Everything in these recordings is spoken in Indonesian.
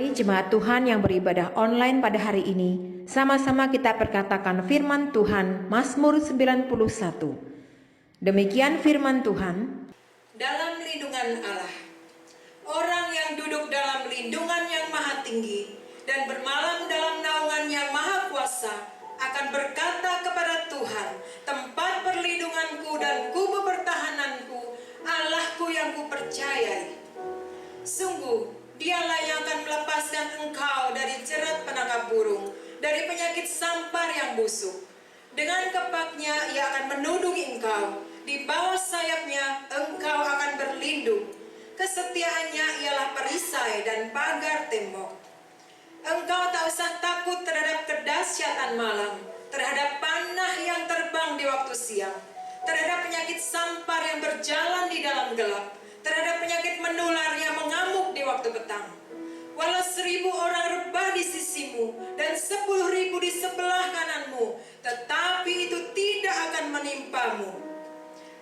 Mari jemaat Tuhan yang beribadah online pada hari ini, sama-sama kita perkatakan firman Tuhan, Mazmur 91. Demikian firman Tuhan. Dalam lindungan Allah, orang yang duduk dalam lindungan yang maha tinggi dan bermalam dalam naungan yang maha kuasa akan berkata kepada Tuhan, tempat perlindunganku dan kubu pertahananku, Allahku yang kupercayai. Sungguh, Dialah yang akan melepaskan engkau dari jerat penangkap burung, dari penyakit sampar yang busuk. Dengan kepaknya ia akan menudungi engkau, di bawah sayapnya engkau akan berlindung. Kesetiaannya ialah perisai dan pagar tembok. Engkau tak usah takut terhadap kedahsyatan malam, terhadap panah yang terbang di waktu siang, terhadap penyakit sampar yang berjalan di dalam gelap, terhadap penyakit menular yang mengamuk di waktu petang. Walau 1000 orang rebah di sisimu dan 10.000 di sebelah kananmu, tetapi itu tidak akan menimpamu.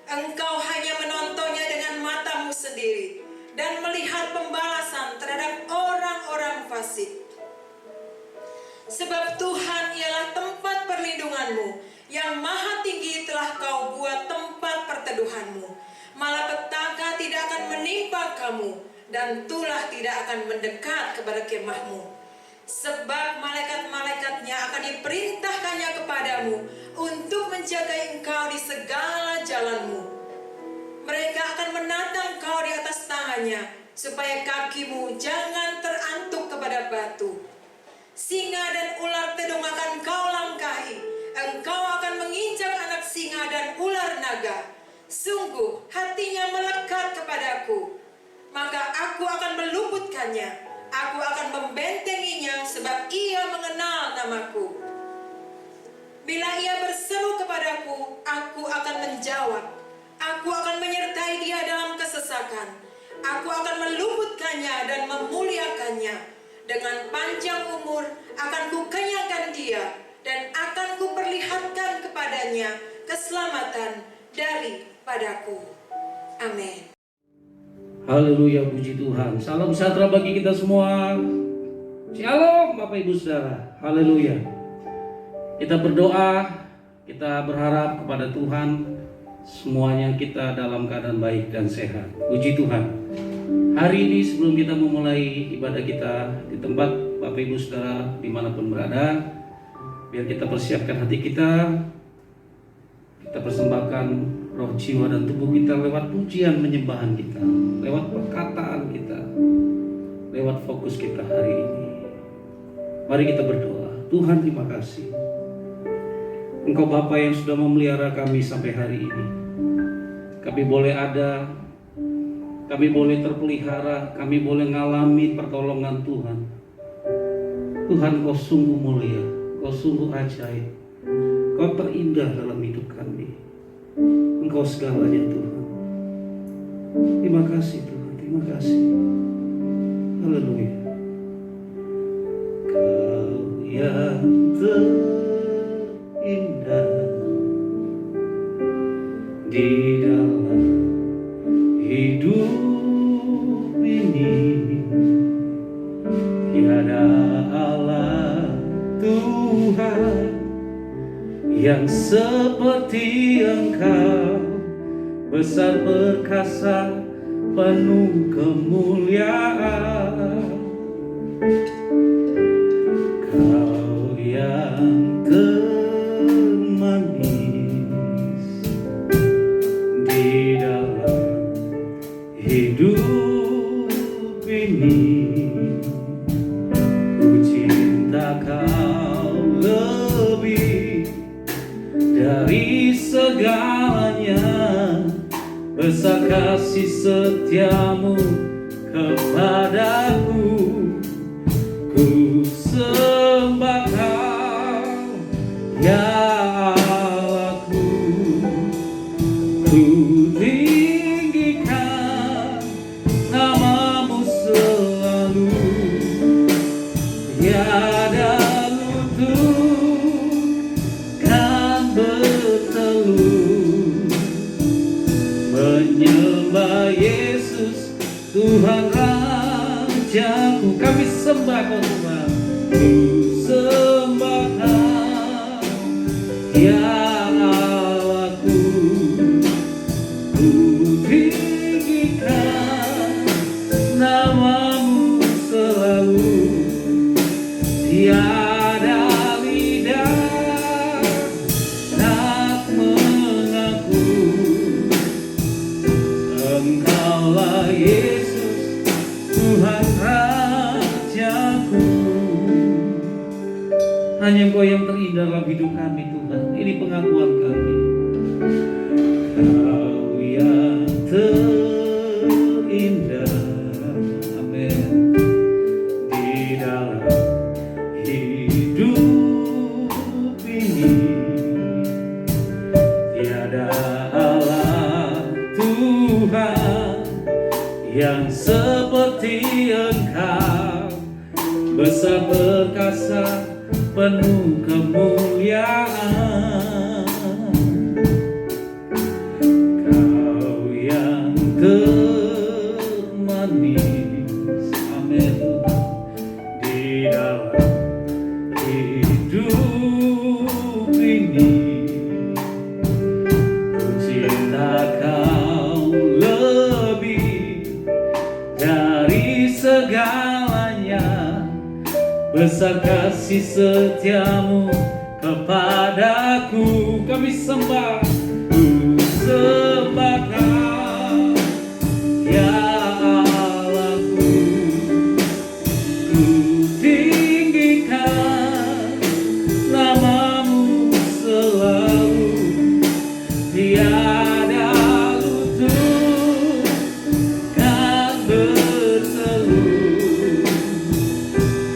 Engkau hanya menontonnya dengan matamu sendiri dan melihat pembalasan terhadap orang-orang fasik. Sebab Tuhan ialah tempat perlindunganmu, yang maha tinggi telah kau buat tempat perteduhanmu. Malapetaka tidak akan menimpa kamu, dan tulah tidak akan mendekat kepada kemahmu. Sebab malaikat-malaikatnya akan diperintahkannya kepadamu untuk menjaga engkau di segala jalanmu. Mereka akan menatang engkau di atas tangannya, supaya kakimu jangan terantuk kepada batu. Singa dan ular tedung akan kau langkahi, engkau akan menginjak anak singa dan ular naga. Sungguh hatinya melekat kepadaku, maka aku akan meluputkannya. Aku akan membentenginya sebab ia mengenal namaku. Bila ia berseru kepadaku, aku akan menjawab. Aku akan menyertai dia dalam kesesakan. Aku akan meluputkannya dan memuliakannya. Dengan panjang umur akan kukenyangkan dia, dan akan kuperlihatkan kepadanya keselamatan daripadaku. Amin. Haleluya, puji Tuhan. Salam sejahtera bagi kita semua. Shalom Bapak Ibu Saudara. Haleluya. Kita berdoa, kita berharap kepada Tuhan semuanya kita dalam keadaan baik dan sehat. Puji Tuhan. Hari ini sebelum kita memulai ibadah kita di tempat Bapak Ibu Saudara dimanapun berada, biar kita persiapkan hati kita persembahkan roh, jiwa, dan tubuh kita lewat pujian penyembahan kita, lewat perkataan kita, lewat fokus kita hari ini. Mari kita berdoa. Tuhan, terima kasih Engkau Bapa yang sudah memelihara kami sampai hari ini. Kami boleh ada, kami boleh terpelihara, kami boleh mengalami pertolongan Tuhan. Tuhan, Kau sungguh mulia, Kau sungguh ajaib, Kau terindah dalam hidup kami. Engkau segalanya Tuhan. Terima kasih Tuhan, terima kasih. Haleluya. Kau yang terindah di dalam hidup ini, tiada Allah Tuhan yang seperti Engkau, besar perkasa, penuh kemuliaan. Kau yang termanis di dalam hidup ini, ku cinta Kau lebih dari segalanya. Besar kasih setiamu kepadaku, ku sembah Kau ya Allahku. Ku tinggikan namamu selalu, tiada lutut kan bertelut menyembah Yesus Tuhan Rajaku. Kami sembah kau Tuhan. Ku sembah kau ya Allahku, ku tinggikan namamu selalu. Tiada lidah tak mengaku Engkaulah Yesus Tuhan Rajaku. Hanya Engkau yang terindah dalam hidup kami Tuhan. Ini pengakuan kami. Kau yang terindah, amin, di dalam hidup ini. Tiada Allah Tuhan yang seperti Engkau, besar perkasa penuh kemuliaan. Kau yang termanis, amin, di dalam hidup ini. Ku cinta kau lebih dari segalanya, besar kasih setiamu kepadaku. Kami sembah, ku sembah kau ya Allahku, ku tinggikan namamu selalu. Tiada lutut kan berseru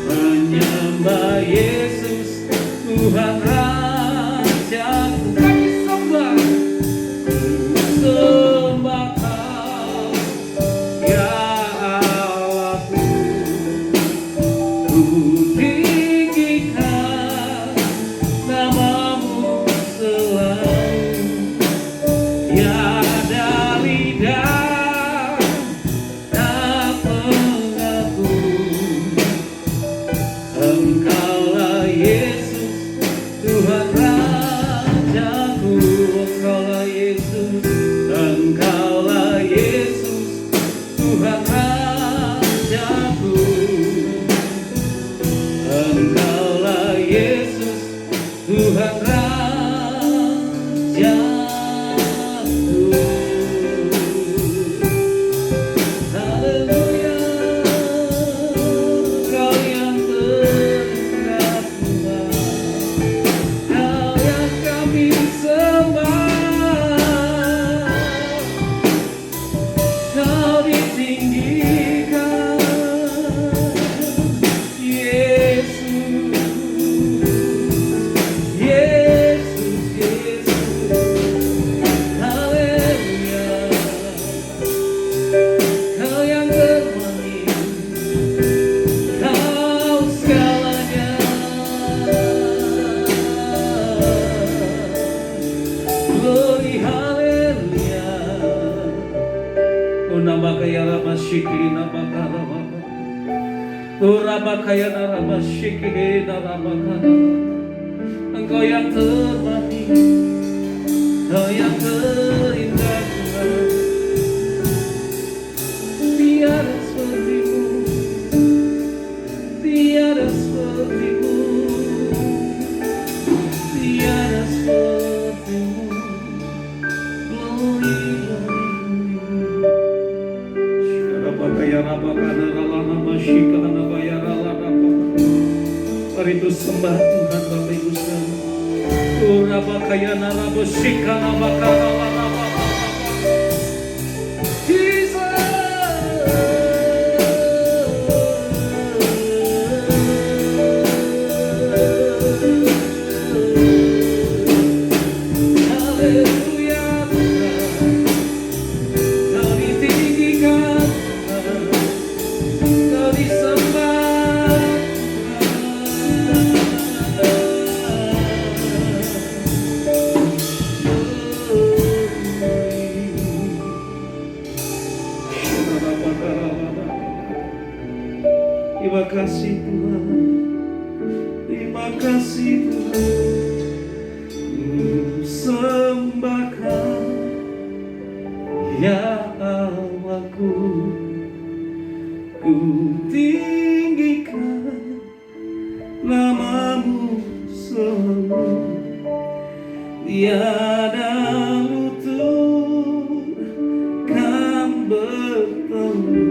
menyembah Yesus Tuhan Rajaku. Kami sembah, ku sembah kau ya Allahku, ku tinggikan namamu selalu. Tiada lidah tak mengaku Engkaulah Yesus Tuhan Rajaku. Engkaulah Yesus, Engkaulah Yesus Tuhan Rajaku. Engkaulah Yesus Tuhan Rajaku. Haleluya, Kau yang terindah Tuhan, Kau yang kami sembah. Kau ditinggikan, Yesus, Yesus, Yesus. Haleluya, Kau yang termanis, Kau segalanya. Glory, haleluya. Unabakaya rama shiki nabakara baba. Urabakaya narama shiki narabakara. Engkau yang termanis, Kau yang terindah Tuhan. Tiada sepertimu, tiada sepertimu, tiada sepertimu. Glory, glory. Syarabakaya rabakana ralana masyikana bayara lana. Mari itu sembah Tuhan Bapak Ibu sekalian. Urabakaya narabo shikana bakara lana. Haleluya, Kau ditinggikan, Kau disembah. kasih Tuhan, ku sembahkan ya Allahku, ku tinggikan namamu selalu, tiada lutut kan bertemu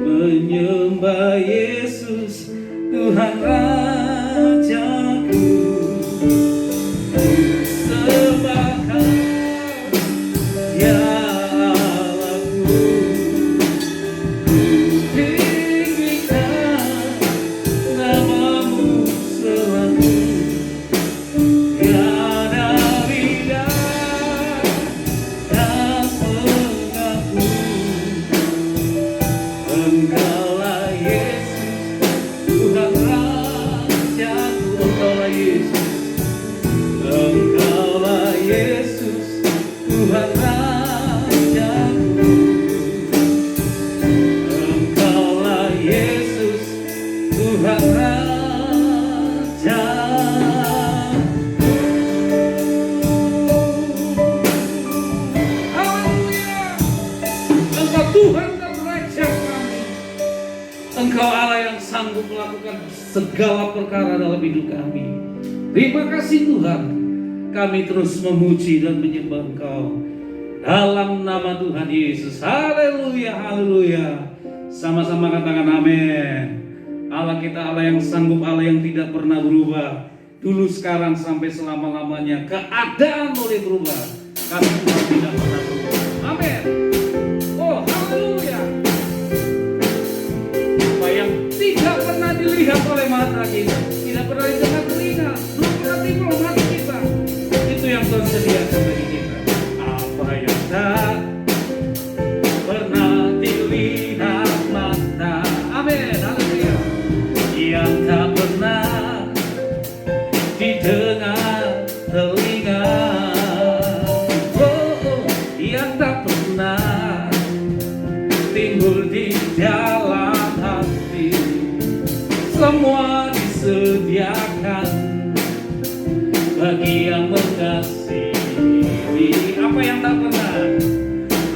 menyembah Yesus Tuhan Rajaku. Ku sembahkan ya Allahku, ku tinggikan namamu selalu, tiada lidah dan mengaku Engkaulah Yesus Tuhan Rajaku. Engkaulah Yesus, Engkaulah Yesus Tuhan Rajaku. Engkaulah Yesus Tuhan Rajaku. Haleluya. Engkau Tuhan dan Raja kami. Engkau Allah yang sanggup melakukan segala perkara dalam hidup kami. Terima kasih Tuhan. Kami terus memuji dan menyembah Engkau dalam nama Tuhan Yesus. Haleluya, haleluya. Sama-sama katakan amin. Allah kita Allah yang sanggup, Allah yang tidak pernah berubah. Dulu, sekarang, sampai selama-lamanya. Keadaan boleh berubah, tapi Tuhan tidak pernah berubah. Amin. Oh, haleluya. Apa yang tidak pernah dilihat oleh mata kita, tidak pernah didengar telinga, belum pernah timbul hati kita, itu yang Tuhan sediakan bagi kita. Apa yang tak pernah dilihat mata, amin, haleluya, yang tak pernah didengar telinga, yang tak pernah timbul di dalam hati, semua disediakan bagi yang mengasihi. Apa yang tak pernah,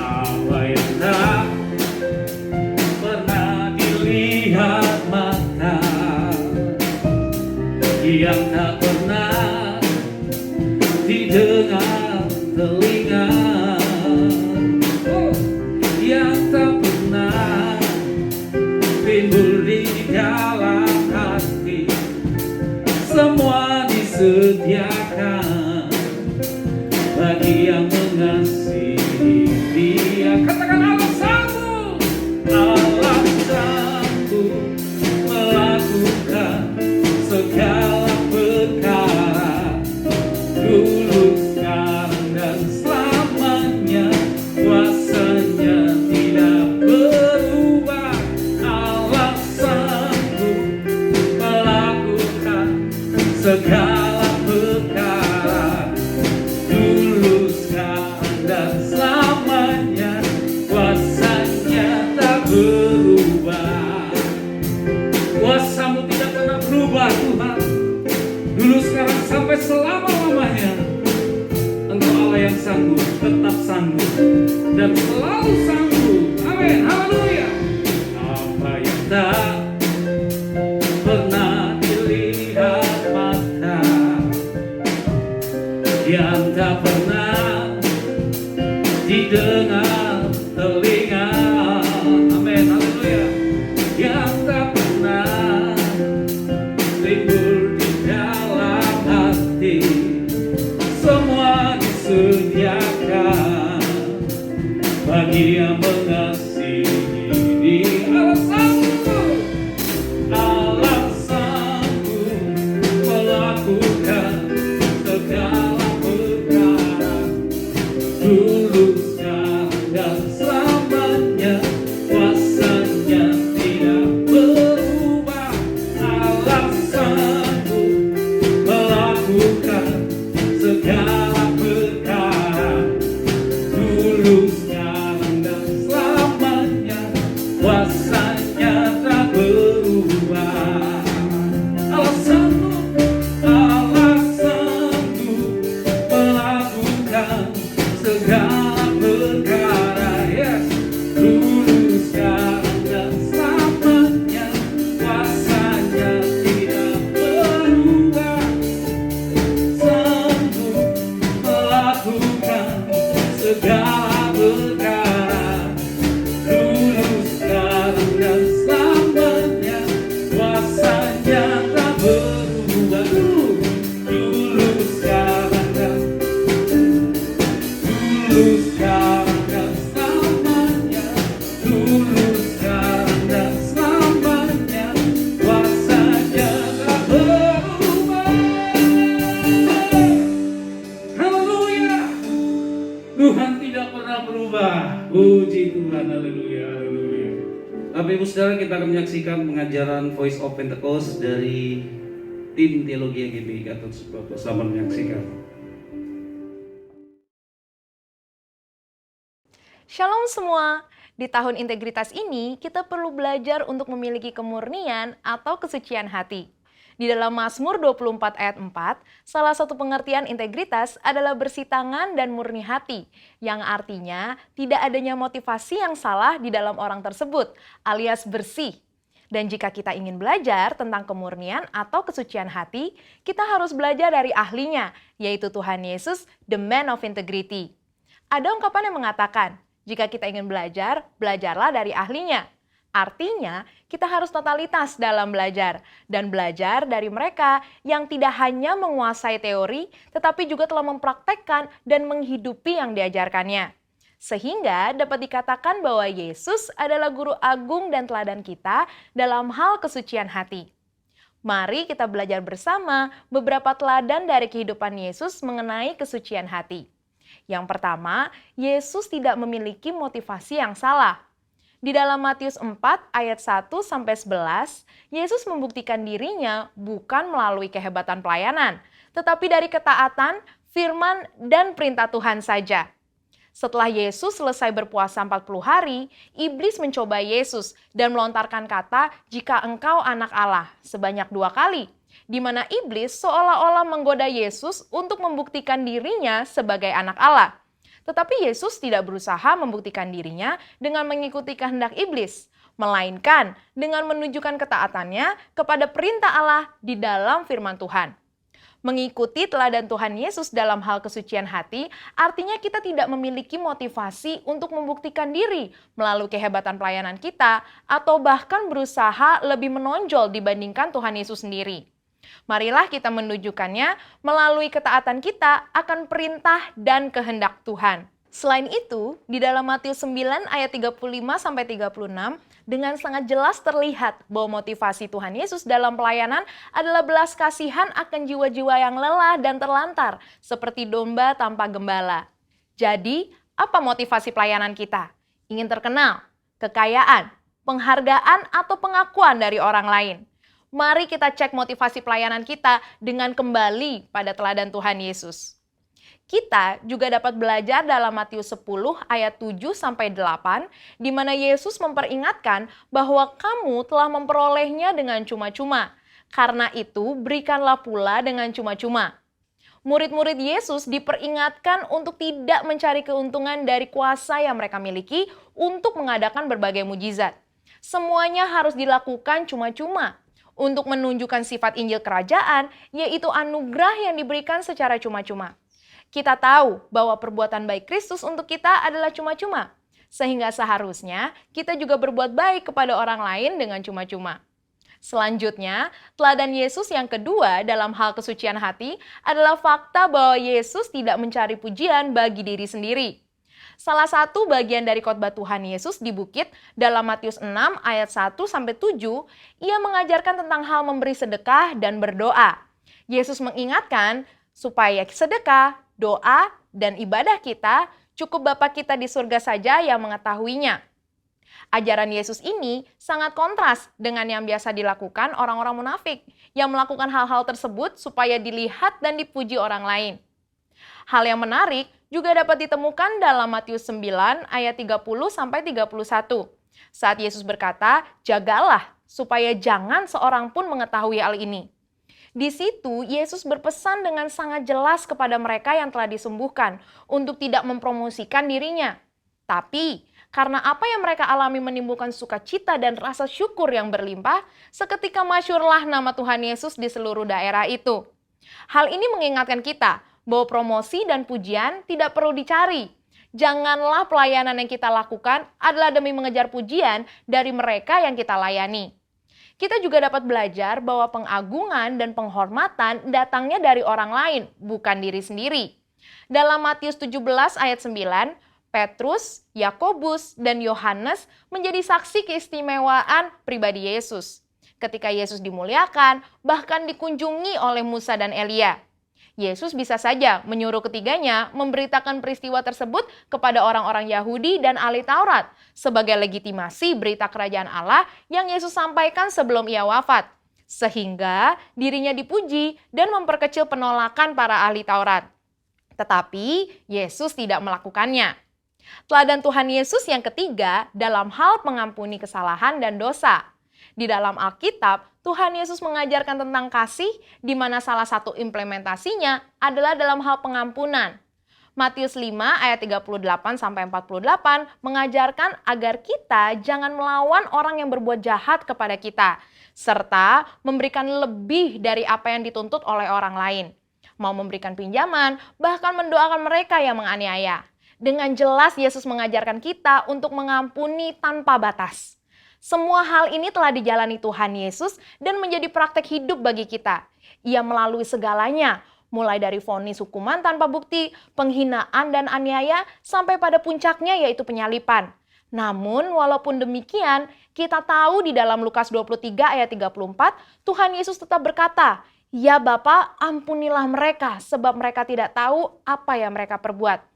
apa yang tak pernah dilihat mata, yang tak pernah didengar telinga, yang tak pernah timbul di dalam hati, semua disediakan bagi yang mengasihi Dia. Katakan Allah sanggup, Allah sanggup melakukan segala perkara, dulu, sekarang, dan selamanya. Kuasanya tidak berubah. Allah sanggup melakukan segala perkara, dulu, sekarang, dan selamanya. Kuasanya tak berubah. Kuasamu tidak pernah berubah Tuhan, dulu, sekarang, sampai selama-lamanya. Engkau Allah yang sanggup, tetap sanggup, dan selalu sanggup. Amin, haleluya. Apa yang tak pernah dilihat mata, yang tak pernah didengar telinga, amin, haleluya, yang tak pernah timbul di dalam hati, semua disediakan bagi yang mengasihi Bapak Ibu Saudara, kita akan menyaksikan pengajaran Voice of Pentecost dari tim Teologi GBI Gatot Subroto. Selamat menyaksikan. Shalom semua. Di tahun integritas ini, kita perlu belajar untuk memiliki kemurnian atau kesucian hati. Di dalam Mazmur 24 ayat 4, salah satu pengertian integritas adalah bersih tangan dan murni hati, yang artinya tidak adanya motivasi yang salah di dalam orang tersebut, alias bersih. Dan jika kita ingin belajar tentang kemurnian atau kesucian hati, kita harus belajar dari ahlinya, yaitu Tuhan Yesus, the man of integrity. Ada ungkapan yang mengatakan, jika kita ingin belajar, belajarlah dari ahlinya. Artinya, kita harus totalitas dalam belajar dan belajar dari mereka yang tidak hanya menguasai teori, tetapi juga telah mempraktekkan dan menghidupi yang diajarkannya. Sehingga dapat dikatakan bahwa Yesus adalah guru agung dan teladan kita dalam hal kesucian hati. Mari kita belajar bersama beberapa teladan dari kehidupan Yesus mengenai kesucian hati. Yang pertama, Yesus tidak memiliki motivasi yang salah. Di dalam Matius 4 ayat 1-11, Yesus membuktikan dirinya bukan melalui kehebatan pelayanan, tetapi dari ketaatan, firman, dan perintah Tuhan saja. Setelah Yesus selesai berpuasa 40 hari, iblis mencoba Yesus dan melontarkan kata, "Jika engkau anak Allah," sebanyak 2 kali, di mana iblis seolah-olah menggoda Yesus untuk membuktikan dirinya sebagai anak Allah. Tetapi Yesus tidak berusaha membuktikan dirinya dengan mengikuti kehendak iblis, melainkan dengan menunjukkan ketaatannya kepada perintah Allah di dalam firman Tuhan. Mengikuti teladan Tuhan Yesus dalam hal kesucian hati artinya kita tidak memiliki motivasi untuk membuktikan diri melalui kehebatan pelayanan kita atau bahkan berusaha lebih menonjol dibandingkan Tuhan Yesus sendiri. Marilah kita menunjukkannya melalui ketaatan kita akan perintah dan kehendak Tuhan. Selain itu, di dalam Matius 9 ayat 35-36, dengan sangat jelas terlihat bahwa motivasi Tuhan Yesus dalam pelayanan adalah belas kasihan akan jiwa-jiwa yang lelah dan terlantar, seperti domba tanpa gembala. Jadi, apa motivasi pelayanan kita? Ingin terkenal, kekayaan, penghargaan, atau pengakuan dari orang lain? Mari kita cek motivasi pelayanan kita dengan kembali pada teladan Tuhan Yesus. Kita juga dapat belajar dalam Matius 10 ayat 7-8, di mana Yesus memperingatkan bahwa kamu telah memperolehnya dengan cuma-cuma. Karena itu, berikanlah pula dengan cuma-cuma. Murid-murid Yesus diperingatkan untuk tidak mencari keuntungan dari kuasa yang mereka miliki untuk mengadakan berbagai mujizat. Semuanya harus dilakukan cuma-cuma untuk menunjukkan sifat Injil Kerajaan, yaitu anugerah yang diberikan secara cuma-cuma. Kita tahu bahwa perbuatan baik Kristus untuk kita adalah cuma-cuma, sehingga seharusnya kita juga berbuat baik kepada orang lain dengan cuma-cuma. Selanjutnya, teladan Yesus yang kedua dalam hal kesucian hati adalah fakta bahwa Yesus tidak mencari pujian bagi diri sendiri. Salah satu bagian dari khotbah Tuhan Yesus di bukit dalam Matius 6 ayat 1-7, ia mengajarkan tentang hal memberi sedekah dan berdoa. Yesus mengingatkan supaya sedekah, doa, dan ibadah kita cukup Bapa kita di surga saja yang mengetahuinya. Ajaran Yesus ini sangat kontras dengan yang biasa dilakukan orang-orang munafik yang melakukan hal-hal tersebut supaya dilihat dan dipuji orang lain. Hal yang menarik juga dapat ditemukan dalam Matius 9 ayat 30-31. Saat Yesus berkata, "Jagalah supaya jangan seorang pun mengetahui hal ini." Di situ Yesus berpesan dengan sangat jelas kepada mereka yang telah disembuhkan untuk tidak mempromosikan dirinya. Tapi karena apa yang mereka alami menimbulkan sukacita dan rasa syukur yang berlimpah, seketika masyhurlah nama Tuhan Yesus di seluruh daerah itu. Hal ini mengingatkan kita bahwa promosi dan pujian tidak perlu dicari. Janganlah pelayanan yang kita lakukan adalah demi mengejar pujian dari mereka yang kita layani. Kita juga dapat belajar bahwa pengagungan dan penghormatan datangnya dari orang lain, bukan diri sendiri. Dalam Matius 17 ayat 9, Petrus, Yakobus, dan Yohanes menjadi saksi keistimewaan pribadi Yesus. Ketika Yesus dimuliakan, bahkan dikunjungi oleh Musa dan Elia. Yesus bisa saja menyuruh ketiganya memberitakan peristiwa tersebut kepada orang-orang Yahudi dan ahli Taurat sebagai legitimasi berita kerajaan Allah yang Yesus sampaikan sebelum ia wafat, sehingga dirinya dipuji dan memperkecil penolakan para ahli Taurat. Tetapi Yesus tidak melakukannya. Teladan Tuhan Yesus yang ketiga dalam hal mengampuni kesalahan dan dosa. Di dalam Alkitab, Tuhan Yesus mengajarkan tentang kasih, di mana salah satu implementasinya adalah dalam hal pengampunan. Matius 5 ayat 38-48 mengajarkan agar kita jangan melawan orang yang berbuat jahat kepada kita, serta memberikan lebih dari apa yang dituntut oleh orang lain. Mau memberikan pinjaman, bahkan mendoakan mereka yang menganiaya. Dengan jelas Yesus mengajarkan kita untuk mengampuni tanpa batas. Semua hal ini telah dijalani Tuhan Yesus dan menjadi praktek hidup bagi kita. Ia melalui segalanya, mulai dari vonis hukuman tanpa bukti, penghinaan dan aniaya, sampai pada puncaknya yaitu penyalipan. Namun walaupun demikian, kita tahu di dalam Lukas 23 ayat 34, Tuhan Yesus tetap berkata, "Ya Bapa, ampunilah mereka, sebab mereka tidak tahu apa yang mereka perbuat."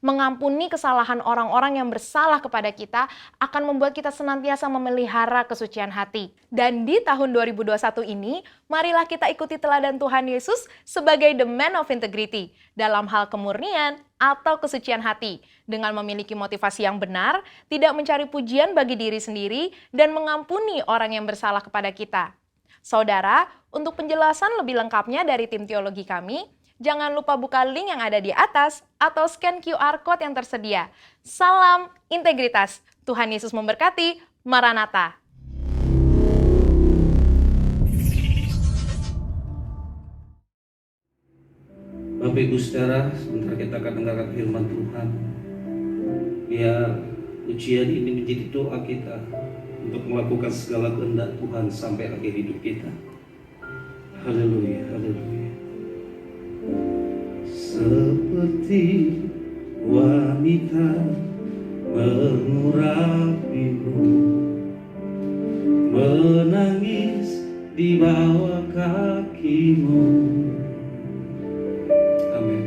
Mengampuni kesalahan orang-orang yang bersalah kepada kita akan membuat kita senantiasa memelihara kesucian hati. Dan di tahun 2021 ini, marilah kita ikuti teladan Tuhan Yesus sebagai the man of integrity dalam hal kemurnian atau kesucian hati, dengan memiliki motivasi yang benar, tidak mencari pujian bagi diri sendiri, dan mengampuni orang yang bersalah kepada kita. Saudara, untuk penjelasan lebih lengkapnya dari tim teologi kami, jangan lupa buka link yang ada di atas atau scan QR Code yang tersedia. Salam integritas. Tuhan Yesus memberkati. Maranatha. Bapak Ibu Saudara, sebentar kita akan dengarkan firman Tuhan. Biar ujian ini menjadi doa kita untuk melakukan segala kehendak Tuhan sampai akhir hidup kita. Haleluya, haleluya. Seperti wanita mengurapimu, menangis di bawah kakimu. Amin.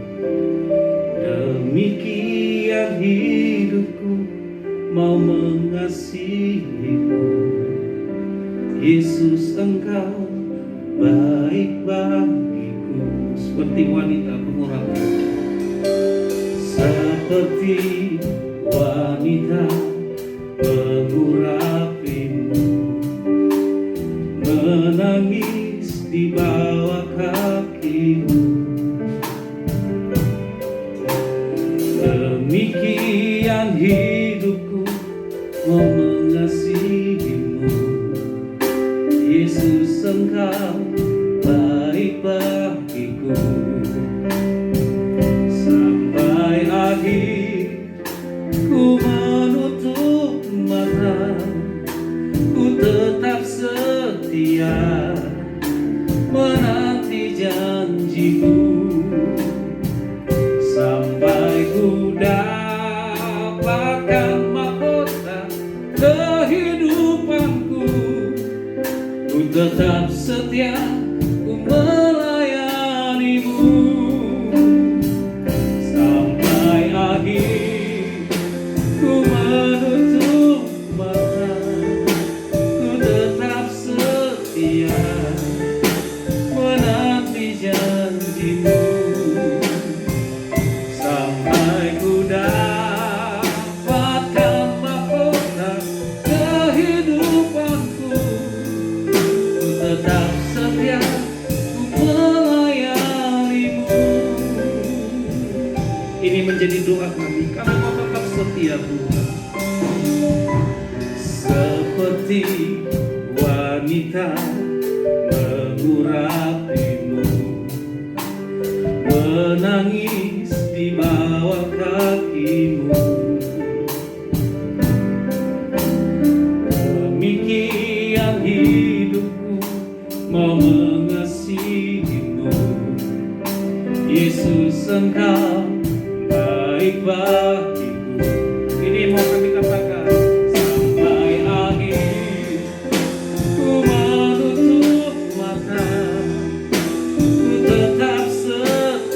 Demikian hidupku mau mengasihimu. Yesus, Engkau baik bagiku. Seperti wanita pengurapi, seperti wanita mengurapimu, menangis di bawah kakimu. Demikian hidupku mau mengasihimu. Yesus, Engkau baik bagiku. Sampai akhir ku menutup mata, ku tetap setia menanti janjimu. Sampai ku dapatkan mahkota kehidupanku, ku tetap setia melayanimu. Sampai akhir ku menutup mata, ku tetap setia menanti janjimu. Sampai ku dapatkan mahkota kehidupanku, ku tetap setia melayanimu. Ini menjadi doa kami, karena Kau tetap setia Tuhan. Seperti wanita mengurapimu, menangis di bawah kakimu. Demikian hidupku mau mengasihimu. Yesus, Engkau baik bagiku. Ini mau kami katakan. Sampai akhir ku menutup mata, ku tetap setia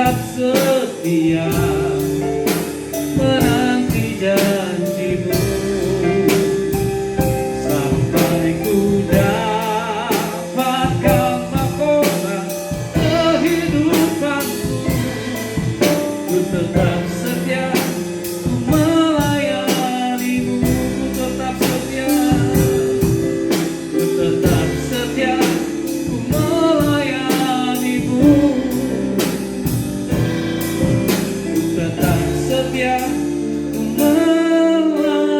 tetap setia menanti janjimu sampai ku dapatkan mahkota kehidupanku. Ku tetap setia, ku melayanimu. Ku tetap setia, ku tetap setia, ku melayanimu. Ku tetap setia, ku melayanimu.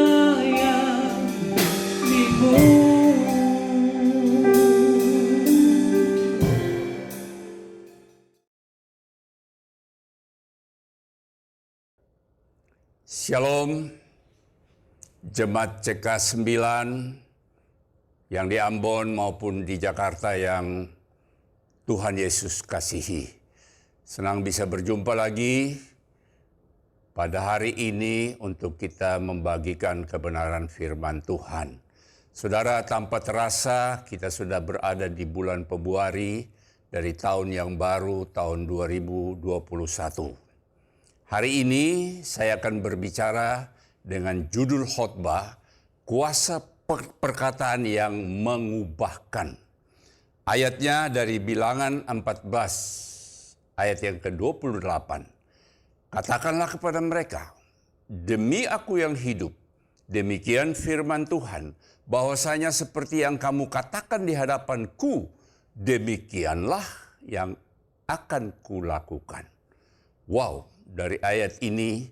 Shalom, Jemaat CK9 yang di Ambon maupun di Jakarta yang Tuhan Yesus kasihi. Senang bisa berjumpa lagi pada hari ini untuk kita membagikan kebenaran firman Tuhan. Saudara, tanpa terasa kita sudah berada di bulan Februari dari tahun yang baru, tahun 2021. Hari ini saya akan berbicara dengan judul khotbah, kuasa perkataan yang mengubahkan. Ayatnya dari Bilangan 14, ayat yang ke-28. Katakanlah kepada mereka, demi aku yang hidup, demikian firman Tuhan, bahwasanya seperti yang kamu katakan di hadapanku, demikianlah yang akan kulakukan. Wow, dari ayat ini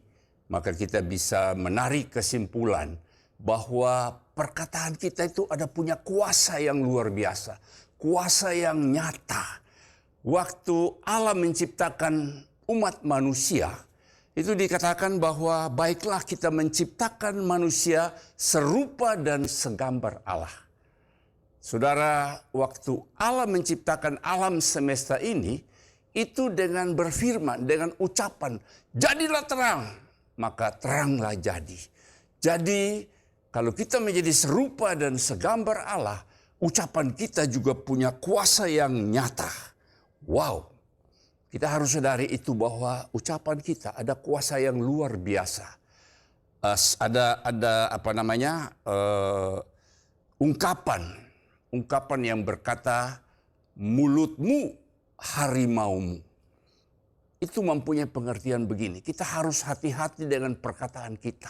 maka kita bisa menarik kesimpulan bahwa perkataan kita itu ada punya kuasa yang luar biasa, kuasa yang nyata. Waktu Allah menciptakan umat manusia, itu dikatakan bahwa baiklah kita menciptakan manusia serupa dan segambar Allah. Saudara, waktu Allah menciptakan alam semesta ini, itu dengan berfirman, dengan ucapan, jadilah terang, maka teranglah jadi. Jadi kalau kita menjadi serupa dan segambar Allah, ucapan kita juga punya kuasa yang nyata. Wow, kita harus sadari itu bahwa ucapan kita ada kuasa yang luar biasa. Ungkapan yang berkata, mulutmu harimaumu. Itu mempunyai pengertian begini, kita harus hati-hati dengan perkataan kita.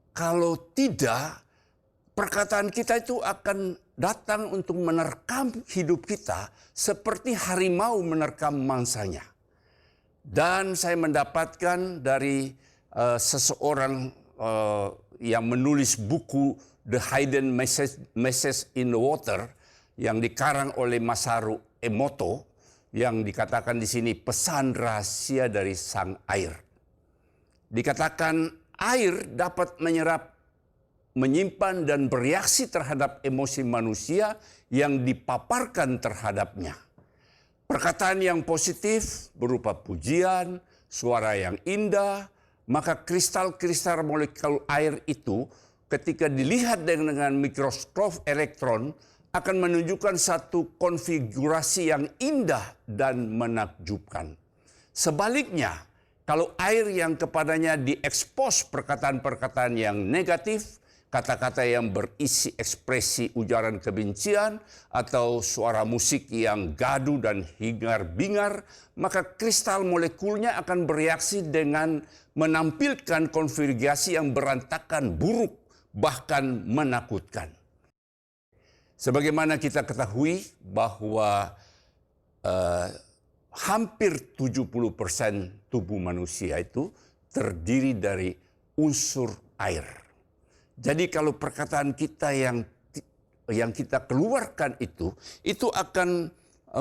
Kalau tidak, perkataan kita itu akan datang untuk menerkam hidup kita seperti harimau menerkam mangsanya. Dan saya mendapatkan dari seseorang yang menulis buku The Hidden Message in the Water yang dikarang oleh Masaru Emoto, yang dikatakan di sini pesan rahasia dari sang air. Dikatakan air dapat menyerap, menyimpan dan bereaksi terhadap emosi manusia yang dipaparkan terhadapnya. Perkataan yang positif berupa pujian, suara yang indah, maka kristal-kristal molekul air itu ketika dilihat dengan mikroskop elektron akan menunjukkan satu konfigurasi yang indah dan menakjubkan. Sebaliknya, kalau air yang kepadanya diekspos perkataan-perkataan yang negatif, kata-kata yang berisi ekspresi ujaran kebencian, atau suara musik yang gaduh dan hingar-bingar, maka kristal molekulnya akan bereaksi dengan menampilkan konfigurasi yang berantakan, buruk, bahkan menakutkan. Sebagaimana kita ketahui bahwa hampir 70% tubuh manusia itu terdiri dari unsur air. Jadi kalau perkataan kita yang kita keluarkan itu akan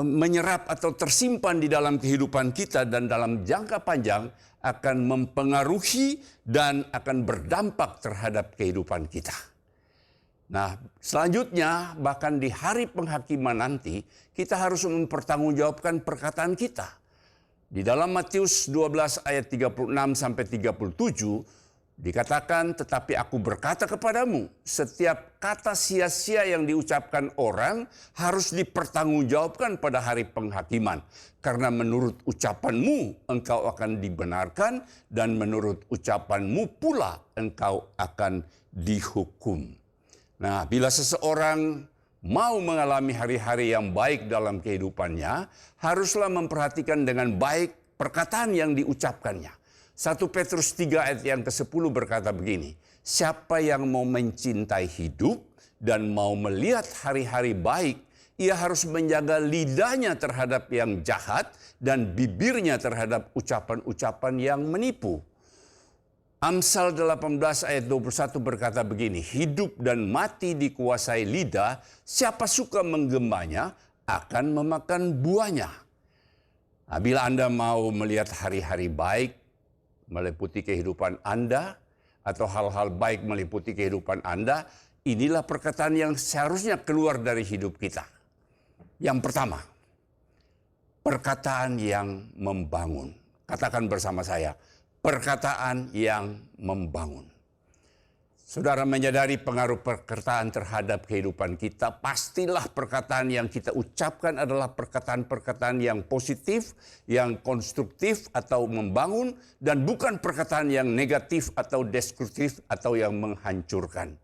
menyerap atau tersimpan di dalam kehidupan kita dan dalam jangka panjang akan mempengaruhi dan akan berdampak terhadap kehidupan kita. Nah, selanjutnya bahkan di hari penghakiman nanti kita harus mempertanggungjawabkan perkataan kita. Di dalam Matius 12 ayat 36 sampai 37 Dikatakan, tetapi aku berkata kepadamu, setiap kata sia-sia yang diucapkan orang harus dipertanggungjawabkan pada hari penghakiman. Karena menurut ucapanmu engkau akan dibenarkan dan menurut ucapanmu pula engkau akan dihukum. Nah, bila seseorang mau mengalami hari-hari yang baik dalam kehidupannya, haruslah memperhatikan dengan baik perkataan yang diucapkannya. 1 Petrus 3 ayat yang ke-10 berkata begini, siapa yang mau mencintai hidup dan mau melihat hari-hari baik, ia harus menjaga lidahnya terhadap yang jahat dan bibirnya terhadap ucapan-ucapan yang menipu. Amsal 18 ayat 21 berkata begini, hidup dan mati dikuasai lidah, siapa suka menggembanya akan memakan buahnya. Nah, bila Anda mau melihat hari-hari baik meliputi kehidupan Anda, atau hal-hal baik meliputi kehidupan Anda, inilah perkataan yang seharusnya keluar dari hidup kita. Yang pertama, perkataan yang membangun. Katakan bersama saya, perkataan yang membangun. Saudara menyadari pengaruh perkataan terhadap kehidupan kita, pastilah perkataan yang kita ucapkan adalah perkataan-perkataan yang positif, yang konstruktif atau membangun, dan bukan perkataan yang negatif atau destruktif atau yang menghancurkan.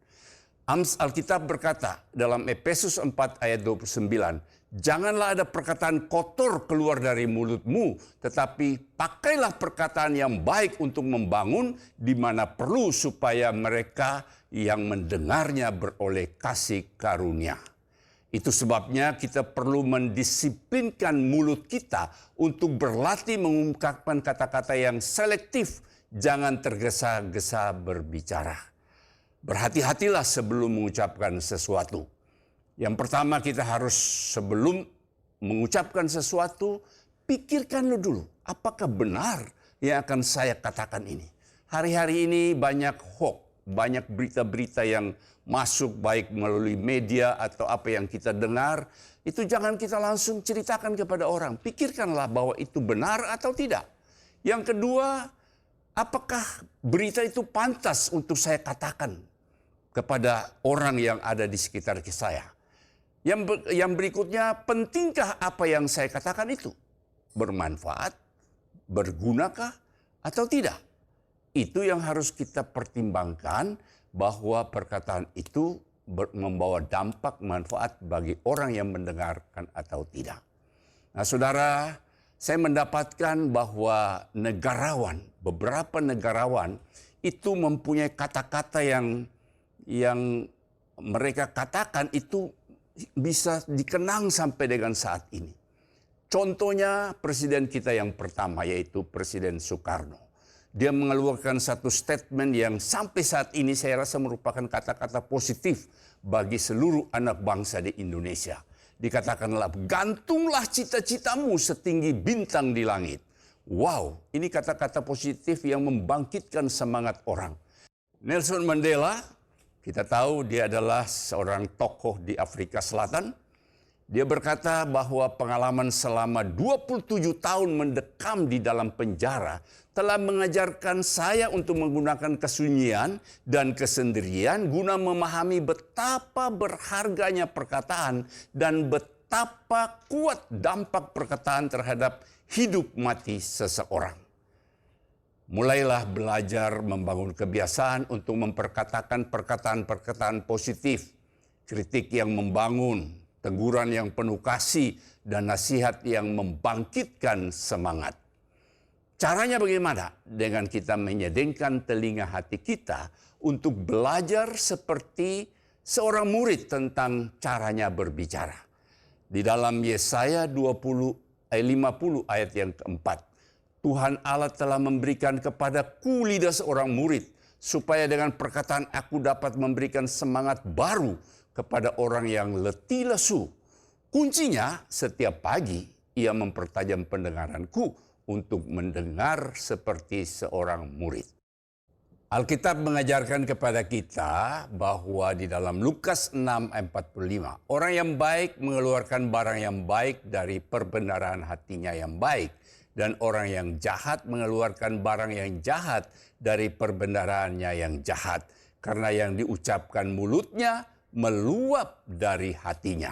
Alkitab berkata dalam Efesus 4 ayat 29, janganlah ada perkataan kotor keluar dari mulutmu, tetapi pakailah perkataan yang baik untuk membangun di mana perlu supaya mereka yang mendengarnya beroleh kasih karunia. Itu sebabnya kita perlu mendisiplinkan mulut kita untuk berlatih mengungkapkan kata-kata yang selektif, jangan tergesa-gesa berbicara. Berhati-hatilah sebelum mengucapkan sesuatu. Yang pertama kita harus sebelum mengucapkan sesuatu, pikirkan dulu, apakah benar yang akan saya katakan ini. Hari-hari ini banyak hoax, banyak berita-berita yang masuk baik melalui media atau apa yang kita dengar. Itu jangan kita langsung ceritakan kepada orang. Pikirkanlah bahwa itu benar atau tidak. Yang kedua, apakah berita itu pantas untuk saya katakan kepada orang yang ada di sekitar saya. Yang berikutnya, pentingkah apa yang saya katakan itu? Bermanfaat, bergunakah, atau tidak? Itu yang harus kita pertimbangkan, bahwa perkataan itu membawa dampak manfaat bagi orang yang mendengarkan atau tidak. Nah saudara, saya mendapatkan bahwa beberapa negarawan itu mempunyai kata-kata yang mereka katakan itu bisa dikenang sampai dengan saat ini. Contohnya presiden kita yang pertama, yaitu Presiden Soekarno. Dia mengeluarkan satu statement yang sampai saat ini saya rasa merupakan kata-kata positif bagi seluruh anak bangsa di Indonesia. Dikatakanlah, gantunglah cita-citamu setinggi bintang di langit. Wow, ini kata-kata positif yang membangkitkan semangat orang. Nelson Mandela, kita tahu dia adalah seorang tokoh di Afrika Selatan. Dia berkata bahwa pengalaman selama 27 tahun mendekam di dalam penjara telah mengajarkan saya untuk menggunakan kesunyian dan kesendirian guna memahami betapa berharganya perkataan dan betapa kuat dampak perkataan terhadap hidup mati seseorang. Mulailah belajar membangun kebiasaan untuk memperkatakan perkataan-perkataan positif, kritik yang membangun, teguran yang penuh kasih, dan nasihat yang membangkitkan semangat. Caranya bagaimana? Dengan kita menyedengkan telinga hati kita untuk belajar seperti seorang murid tentang caranya berbicara. Di dalam Yesaya 50 ayat yang keempat, Tuhan Allah telah memberikan kepadaku lidah seorang murid, supaya dengan perkataan aku dapat memberikan semangat baru kepada orang yang letih lesu. Kuncinya, setiap pagi ia mempertajam pendengaranku untuk mendengar seperti seorang murid. Alkitab mengajarkan kepada kita bahwa di dalam Lukas 6:45, orang yang baik mengeluarkan barang yang baik dari perbendaharaan hatinya yang baik. Dan orang yang jahat mengeluarkan barang yang jahat dari perbendaharaannya yang jahat. Karena yang diucapkan mulutnya meluap dari hatinya.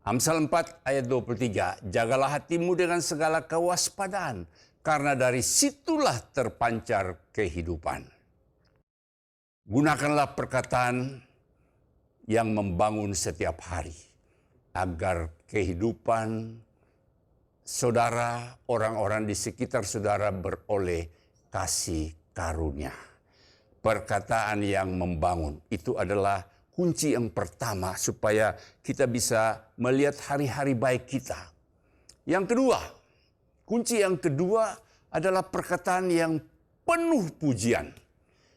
Amsal 4 ayat 23, jagalah hatimu dengan segala kewaspadaan, karena dari situlah terpancar kehidupan. Gunakanlah perkataan yang membangun setiap hari, agar kehidupan saudara, orang-orang di sekitar saudara beroleh kasih karunia. Perkataan yang membangun itu adalah kunci yang pertama supaya kita bisa melihat hari-hari baik kita. Yang kedua, kunci yang kedua adalah perkataan yang penuh pujian.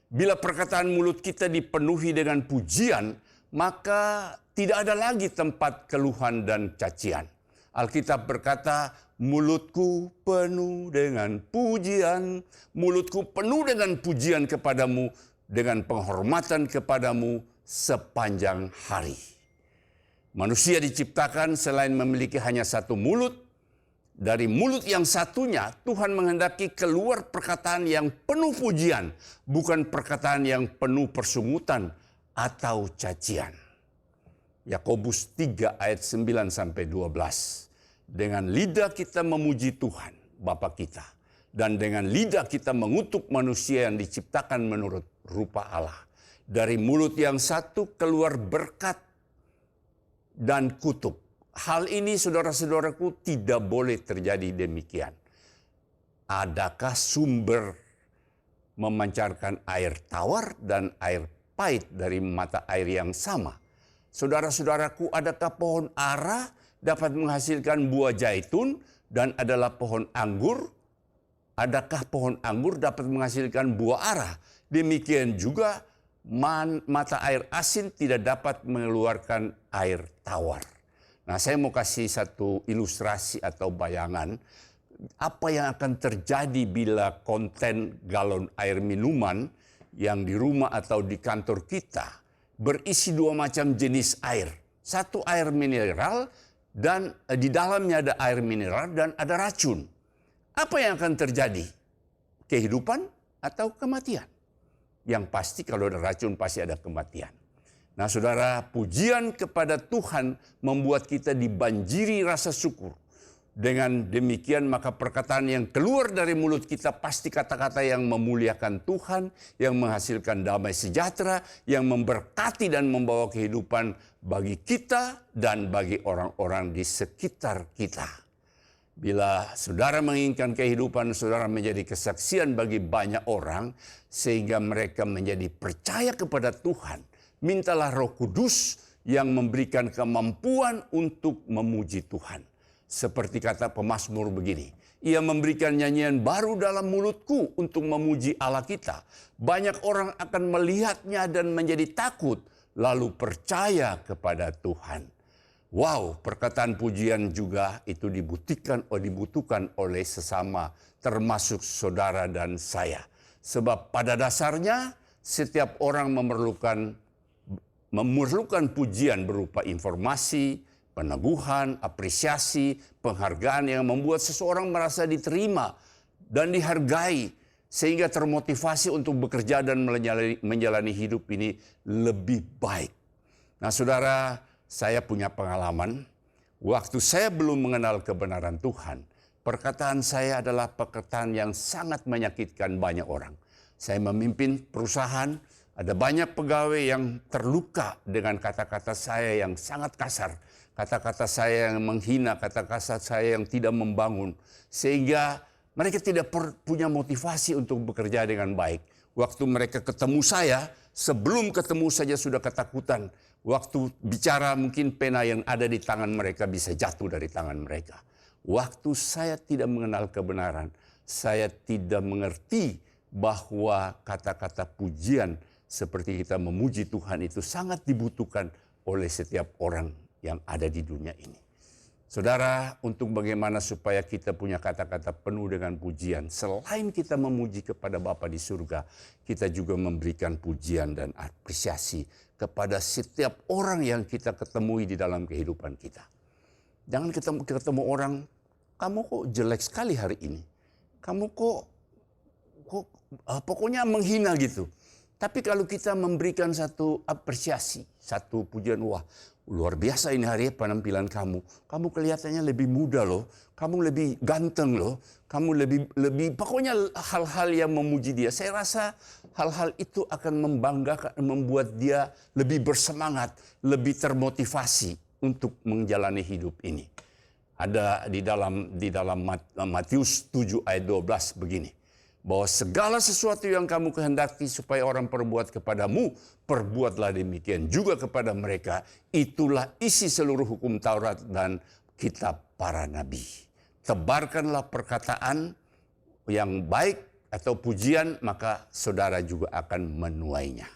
Bila perkataan mulut kita dipenuhi dengan pujian, maka tidak ada lagi tempat keluhan dan cacian. Alkitab berkata, mulutku penuh dengan pujian, mulutku penuh dengan pujian kepadamu, dengan penghormatan kepadamu sepanjang hari. Manusia diciptakan selain memiliki hanya satu mulut, dari mulut yang satunya Tuhan menghendaki keluar perkataan yang penuh pujian, bukan perkataan yang penuh persungutan atau cacian. Yakobus 3 ayat 9 sampai 12. Dengan lidah kita memuji Tuhan, Bapa kita. Dan dengan lidah kita mengutuk manusia yang diciptakan menurut rupa Allah. Dari mulut yang satu keluar berkat dan kutuk. Hal ini saudara-saudaraku tidak boleh terjadi demikian. Adakah sumber memancarkan air tawar dan air pahit dari mata air yang sama? Saudara-saudaraku, adakah pohon ara dapat menghasilkan buah zaitun dan adalah pohon anggur? Adakah pohon anggur dapat menghasilkan buah ara? Demikian juga mata air asin tidak dapat mengeluarkan air tawar. Nah, saya mau kasih satu ilustrasi atau bayangan apa yang akan terjadi bila konten galon air minuman yang di rumah atau di kantor kita berisi dua macam jenis air. Satu air mineral dan di dalamnya ada air mineral dan ada racun. Apa yang akan terjadi? Kehidupan atau kematian? Yang pasti kalau ada racun pasti ada kematian. Nah saudara, pujian kepada Tuhan membuat kita dibanjiri rasa syukur. Dengan demikian maka perkataan yang keluar dari mulut kita pasti kata-kata yang memuliakan Tuhan, yang menghasilkan damai sejahtera, yang memberkati dan membawa kehidupan bagi kita dan bagi orang-orang di sekitar kita. Bila saudara menginginkan kehidupan saudara menjadi kesaksian bagi banyak orang, sehingga mereka menjadi percaya kepada Tuhan, mintalah Roh Kudus yang memberikan kemampuan untuk memuji Tuhan. Seperti kata pemazmur begini, ia memberikan nyanyian baru dalam mulutku untuk memuji Allah kita. Banyak orang akan melihatnya dan menjadi takut, lalu percaya kepada Tuhan. Wow, perkataan pujian juga itu dibutuhkan oleh sesama, termasuk saudara dan saya. Sebab pada dasarnya setiap orang memerlukan pujian berupa informasi, peneguhan, apresiasi, penghargaan yang membuat seseorang merasa diterima dan dihargai sehingga termotivasi untuk bekerja dan menjalani hidup ini lebih baik. Nah saudara, saya punya pengalaman. Waktu saya belum mengenal kebenaran Tuhan, perkataan saya adalah perkataan yang sangat menyakitkan banyak orang. Saya memimpin perusahaan, ada banyak pegawai yang terluka dengan kata-kata saya yang sangat kasar. Kata-kata saya yang menghina, kata-kata saya yang tidak membangun. Sehingga mereka tidak punya motivasi untuk bekerja dengan baik. Waktu mereka ketemu saya, sebelum ketemu saja sudah ketakutan. Waktu bicara mungkin pena yang ada di tangan mereka bisa jatuh dari tangan mereka. Waktu saya tidak mengenal kebenaran, saya tidak mengerti bahwa kata-kata pujian seperti kita memuji Tuhan itu sangat dibutuhkan oleh setiap orang yang ada di dunia ini. Saudara, untuk bagaimana supaya kita punya kata-kata penuh dengan pujian, selain kita memuji kepada Bapa di surga, kita juga memberikan pujian dan apresiasi kepada setiap orang yang kita ketemui di dalam kehidupan kita. Jangan ketemu orang kamu kok jelek sekali hari ini. Kamu kok pokoknya menghina gitu. Tapi kalau kita memberikan satu apresiasi, satu pujian, wah luar biasa ini hari penampilan kamu. Kamu kelihatannya lebih muda loh. Kamu lebih ganteng loh. Kamu lebih pokoknya hal-hal yang memuji dia. Saya rasa hal-hal itu akan membanggakan, membuat dia lebih bersemangat, lebih termotivasi untuk menjalani hidup ini. Ada di dalam Matius 7 ayat 12 begini. Bahwa segala sesuatu yang kamu kehendaki supaya orang perbuat kepadamu, perbuatlah demikian juga kepada mereka. Itulah isi seluruh hukum Taurat dan kitab para nabi. Tebarkanlah perkataan yang baik atau pujian, maka saudara juga akan menuainya.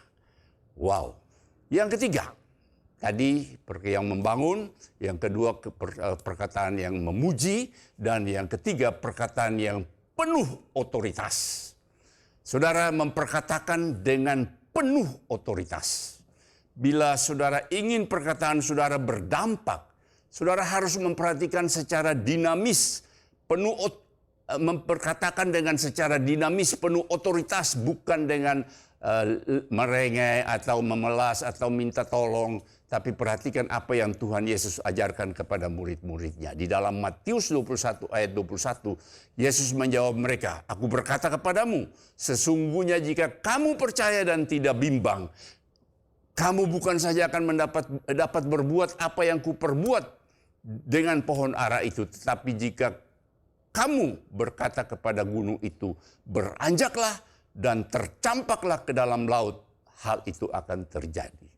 Wow. Yang ketiga, tadi yang membangun, yang kedua perkataan yang memuji, dan yang ketiga perkataan yang penuh otoritas. Saudara memperkatakan dengan penuh otoritas. Bila saudara ingin perkataan saudara berdampak, saudara harus memperhatikan secara dinamis, memperkatakan dengan secara dinamis, penuh otoritas, bukan dengan merengek atau memelas atau minta tolong. Tapi perhatikan apa yang Tuhan Yesus ajarkan kepada murid-muridnya. Di dalam Matius 21 ayat 21, Yesus menjawab mereka, aku berkata kepadamu, sesungguhnya jika kamu percaya dan tidak bimbang, kamu bukan saja akan dapat berbuat apa yang kuperbuat dengan pohon ara itu. Tetapi jika kamu berkata kepada gunung itu, beranjaklah dan tercampaklah ke dalam laut, hal itu akan terjadi.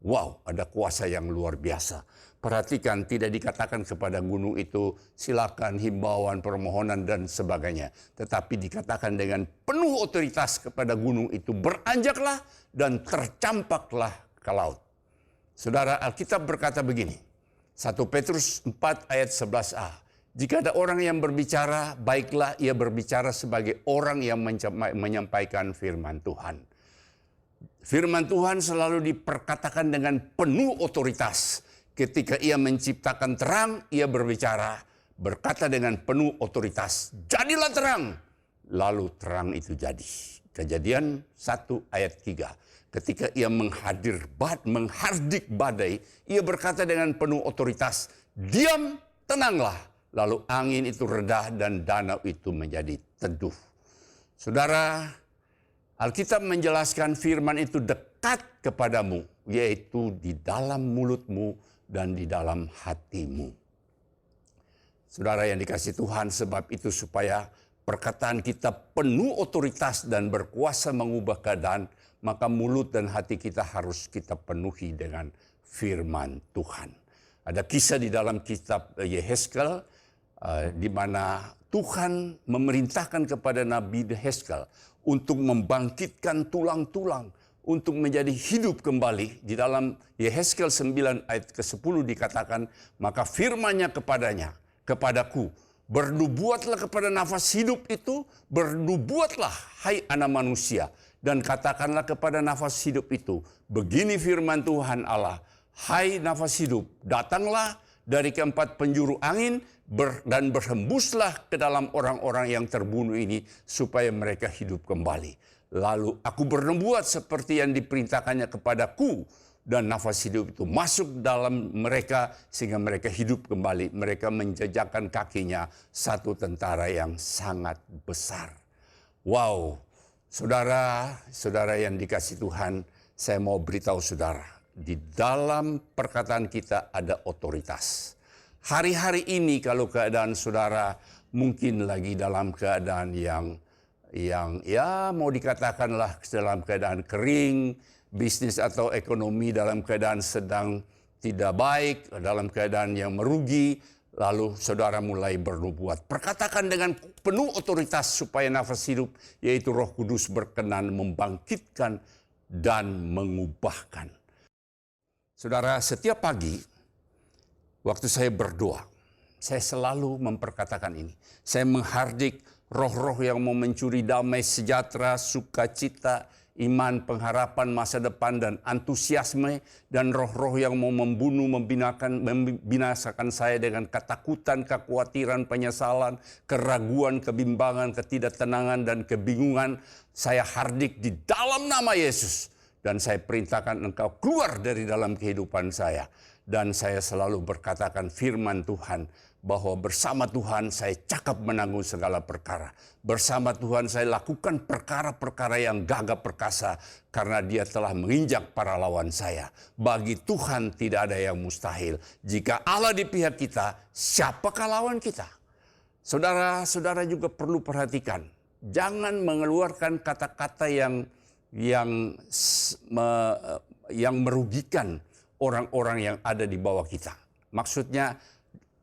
Wow, ada kuasa yang luar biasa. Perhatikan, tidak dikatakan kepada gunung itu silakan, himbauan, permohonan dan sebagainya. Tetapi dikatakan dengan penuh otoritas kepada gunung itu, beranjaklah dan tercampaklah ke laut. Saudara, Alkitab berkata begini, 1 Petrus 4 ayat 11a. Jika ada orang yang berbicara, baiklah ia berbicara sebagai orang yang menyampaikan firman Tuhan. Firman Tuhan selalu diperkatakan dengan penuh otoritas. Ketika ia menciptakan terang, ia berkata dengan penuh otoritas, jadilah terang. Lalu terang itu jadi. Kejadian 1 ayat 3. Ketika ia menghardik badai, ia berkata dengan penuh otoritas, diam, tenanglah. Lalu angin itu reda dan danau itu menjadi teduh. Saudara, Alkitab menjelaskan firman itu dekat kepadamu, yaitu di dalam mulutmu dan di dalam hatimu. Saudara yang dikasihi Tuhan, sebab itu supaya perkataan kita penuh otoritas dan berkuasa mengubah keadaan, maka mulut dan hati kita harus kita penuhi dengan firman Tuhan. Ada kisah di dalam kitab Yehezkel, di mana Tuhan memerintahkan kepada Nabi Yehezkel untuk membangkitkan tulang-tulang, untuk menjadi hidup kembali. Di dalam Yehezkel 9 ayat ke-10 dikatakan, maka firman-Nya kepadaku, bernubuatlah kepada nafas hidup itu, bernubuatlah hai anak manusia, dan katakanlah kepada nafas hidup itu, begini firman Tuhan Allah, hai nafas hidup, datanglah dari keempat penjuru angin, dan berhembuslah ke dalam orang-orang yang terbunuh ini supaya mereka hidup kembali. Lalu aku bernubuat seperti yang diperintahkannya kepadaku, dan nafas hidup itu masuk dalam mereka sehingga mereka hidup kembali. Mereka menjejakkan kakinya satu tentara yang sangat besar. Wow, saudara yang dikasihi Tuhan, saya mau beritahu saudara, di dalam perkataan kita ada otoritas. Hari-hari ini kalau keadaan saudara mungkin lagi dalam keadaan yang ya mau dikatakanlah dalam keadaan kering, bisnis atau ekonomi dalam keadaan sedang tidak baik, dalam keadaan yang merugi, lalu saudara mulai bernubuat. Perkatakan dengan penuh otoritas supaya nafas hidup, yaitu Roh Kudus berkenan membangkitkan dan mengubahkan. Saudara, setiap pagi waktu saya berdoa, saya selalu memperkatakan ini. Saya menghardik roh-roh yang mau mencuri damai, sejahtera, sukacita, iman, pengharapan masa depan, dan antusiasme, dan roh-roh yang mau membunuh, membinasakan saya dengan ketakutan, kekhawatiran, penyesalan, keraguan, kebimbangan, ketidaktenangan, dan kebingungan. Saya hardik di dalam nama Yesus. Dan saya perintahkan engkau keluar dari dalam kehidupan saya. Dan saya selalu berkatakan firman Tuhan, bahwa bersama Tuhan saya cakap menanggung segala perkara. Bersama Tuhan saya lakukan perkara-perkara yang gagah perkasa, karena Dia telah menginjak para lawan saya. Bagi Tuhan tidak ada yang mustahil. Jika Allah di pihak kita, siapakah lawan kita? Saudara-saudara juga perlu perhatikan, jangan mengeluarkan kata-kata yang merugikan orang-orang yang ada di bawah kita. Maksudnya,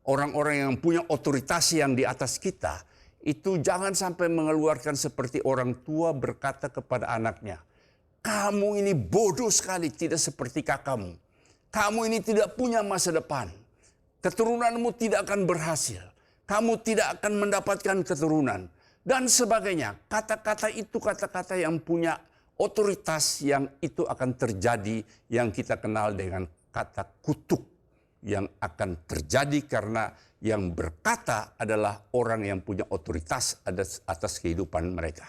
orang-orang yang punya otoritas yang di atas kita, itu jangan sampai mengeluarkan seperti orang tua berkata kepada anaknya, "Kamu ini bodoh sekali, tidak seperti kakakmu. Kamu ini tidak punya masa depan. Keturunanmu tidak akan berhasil. Kamu tidak akan mendapatkan keturunan." Dan sebagainya. Kata-kata itu kata-kata yang punya otoritas, yang itu akan terjadi, yang kita kenal dengan kata kutuk. Yang akan terjadi karena yang berkata adalah orang yang punya otoritas atas kehidupan mereka.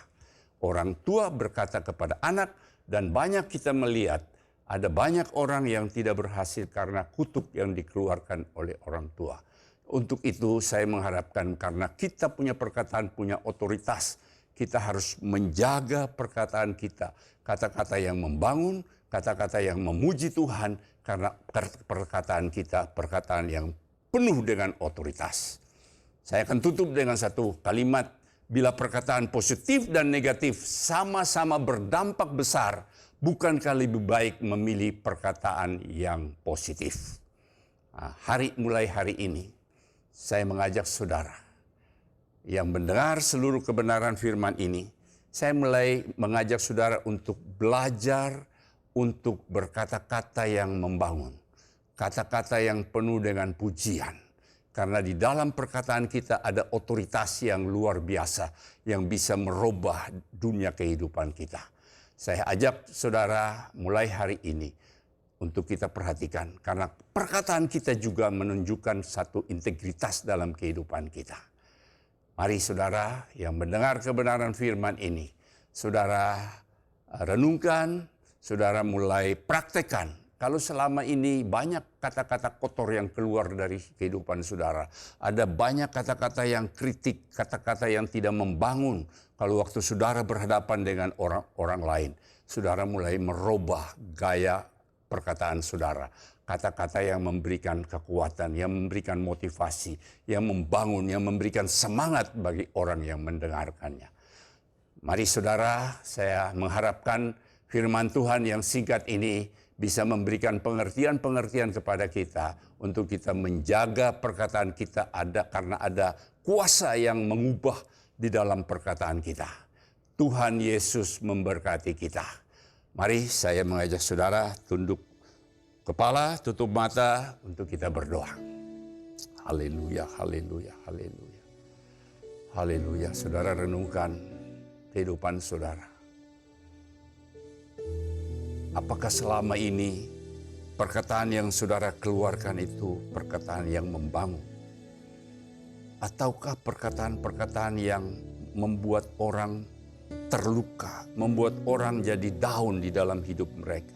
Orang tua berkata kepada anak, dan banyak kita melihat ada banyak orang yang tidak berhasil karena kutuk yang dikeluarkan oleh orang tua. Untuk itu saya mengharapkan, karena kita punya perkataan, punya otoritas, kita harus menjaga perkataan kita. Kata-kata yang membangun, kata-kata yang memuji Tuhan, karena perkataan kita perkataan yang penuh dengan otoritas. Saya akan tutup dengan satu kalimat, bila perkataan positif dan negatif sama-sama berdampak besar, bukankah lebih baik memilih perkataan yang positif? Mulai hari ini, saya mengajak saudara yang mendengar seluruh kebenaran firman ini, saya mulai mengajak saudara untuk belajar, untuk berkata-kata yang membangun. Kata-kata yang penuh dengan pujian. Karena di dalam perkataan kita ada otoritas yang luar biasa yang bisa merubah dunia kehidupan kita. Saya ajak saudara mulai hari ini untuk kita perhatikan. Karena perkataan kita juga menunjukkan satu integritas dalam kehidupan kita. Mari saudara yang mendengar kebenaran firman ini, saudara renungkan, saudara mulai praktekkan. Kalau selama ini banyak kata-kata kotor yang keluar dari kehidupan saudara. Ada banyak kata-kata yang kritik, kata-kata yang tidak membangun. Kalau waktu saudara berhadapan dengan orang lain, saudara mulai merubah gaya perkataan saudara. Kata-kata yang memberikan kekuatan, yang memberikan motivasi, yang membangun, yang memberikan semangat bagi orang yang mendengarkannya. Mari saudara, saya mengharapkan firman Tuhan yang singkat ini bisa memberikan pengertian-pengertian kepada kita untuk kita menjaga perkataan kita karena ada kuasa yang mengubah di dalam perkataan kita. Tuhan Yesus memberkati kita. Mari saya mengajak saudara tunduk kepala, tutup mata untuk kita berdoa. Haleluya, haleluya, haleluya. Haleluya, saudara renungkan kehidupan saudara. Apakah selama ini perkataan yang saudara keluarkan itu perkataan yang membangun? Ataukah perkataan-perkataan yang membuat orang terluka, membuat orang jadi down di dalam hidup mereka?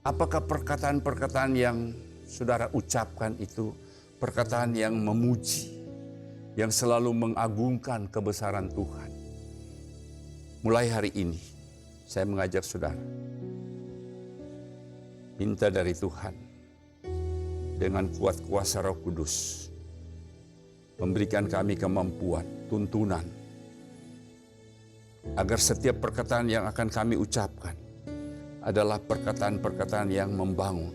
Apakah perkataan-perkataan yang saudara ucapkan itu perkataan yang memuji, yang selalu mengagungkan kebesaran Tuhan? Mulai hari ini, saya mengajak saudara, minta dari Tuhan dengan kuat kuasa Roh Kudus, memberikan kami kemampuan, tuntunan, agar setiap perkataan yang akan kami ucapkan adalah perkataan-perkataan yang membangun,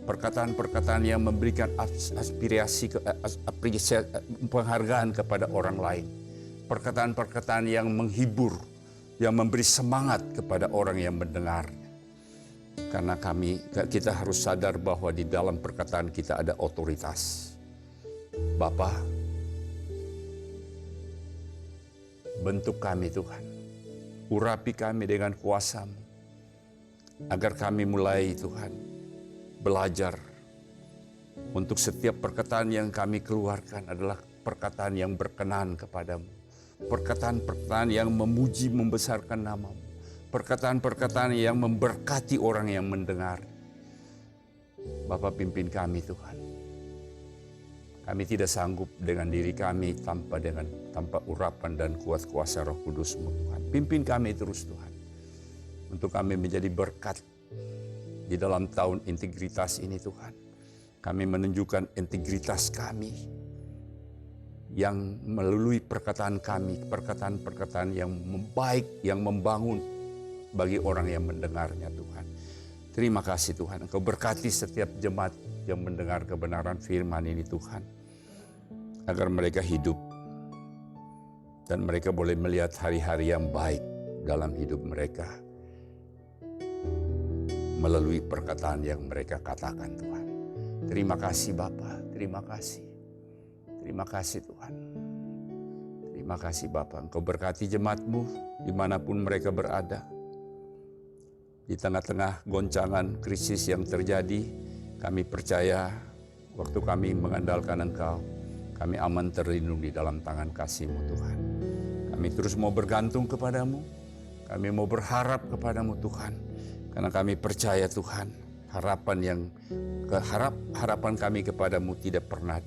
perkataan-perkataan yang memberikan penghargaan kepada orang lain, perkataan-perkataan yang menghibur, yang memberi semangat kepada orang yang mendengar. Karena kita harus sadar bahwa di dalam perkataan kita ada otoritas. Bapa, bentuk kami Tuhan. urapi kami dengan kuasa-Mu, agar kami mulai Tuhan belajar untuk setiap perkataan yang kami keluarkan adalah perkataan yang berkenan kepadamu, perkataan-perkataan yang memuji membesarkan nama-Mu, perkataan-perkataan yang memberkati orang yang mendengar. Bapa, pimpin kami Tuhan. Kami tidak sanggup dengan diri kami tanpa urapan dan kuat kuasa Roh Kudus-Mu Tuhan. Pimpin kami terus Tuhan, untuk kami menjadi berkat di dalam tahun integritas ini Tuhan. Kami menunjukkan integritas kami yang melalui perkataan kami, perkataan-perkataan yang baik, yang membangun bagi orang yang mendengarnya Tuhan. Terima kasih Tuhan, Engkau berkati setiap jemaat yang mendengar kebenaran firman ini Tuhan, agar mereka hidup dan mereka boleh melihat hari-hari yang baik dalam hidup mereka melalui perkataan yang mereka katakan Tuhan. Terima kasih Bapa, terima kasih. Terima kasih Tuhan. Terima kasih Bapa, Engkau berkati jemaat-Mu dimanapun mereka berada. Di tengah-tengah goncangan krisis yang terjadi, kami percaya waktu kami mengandalkan Engkau, kami aman terlindung di dalam tangan kasih-Mu Tuhan. Kami terus mau bergantung kepadamu, kami mau berharap kepadamu Tuhan, karena kami percaya Tuhan, harapan kami kepadamu tidak pernah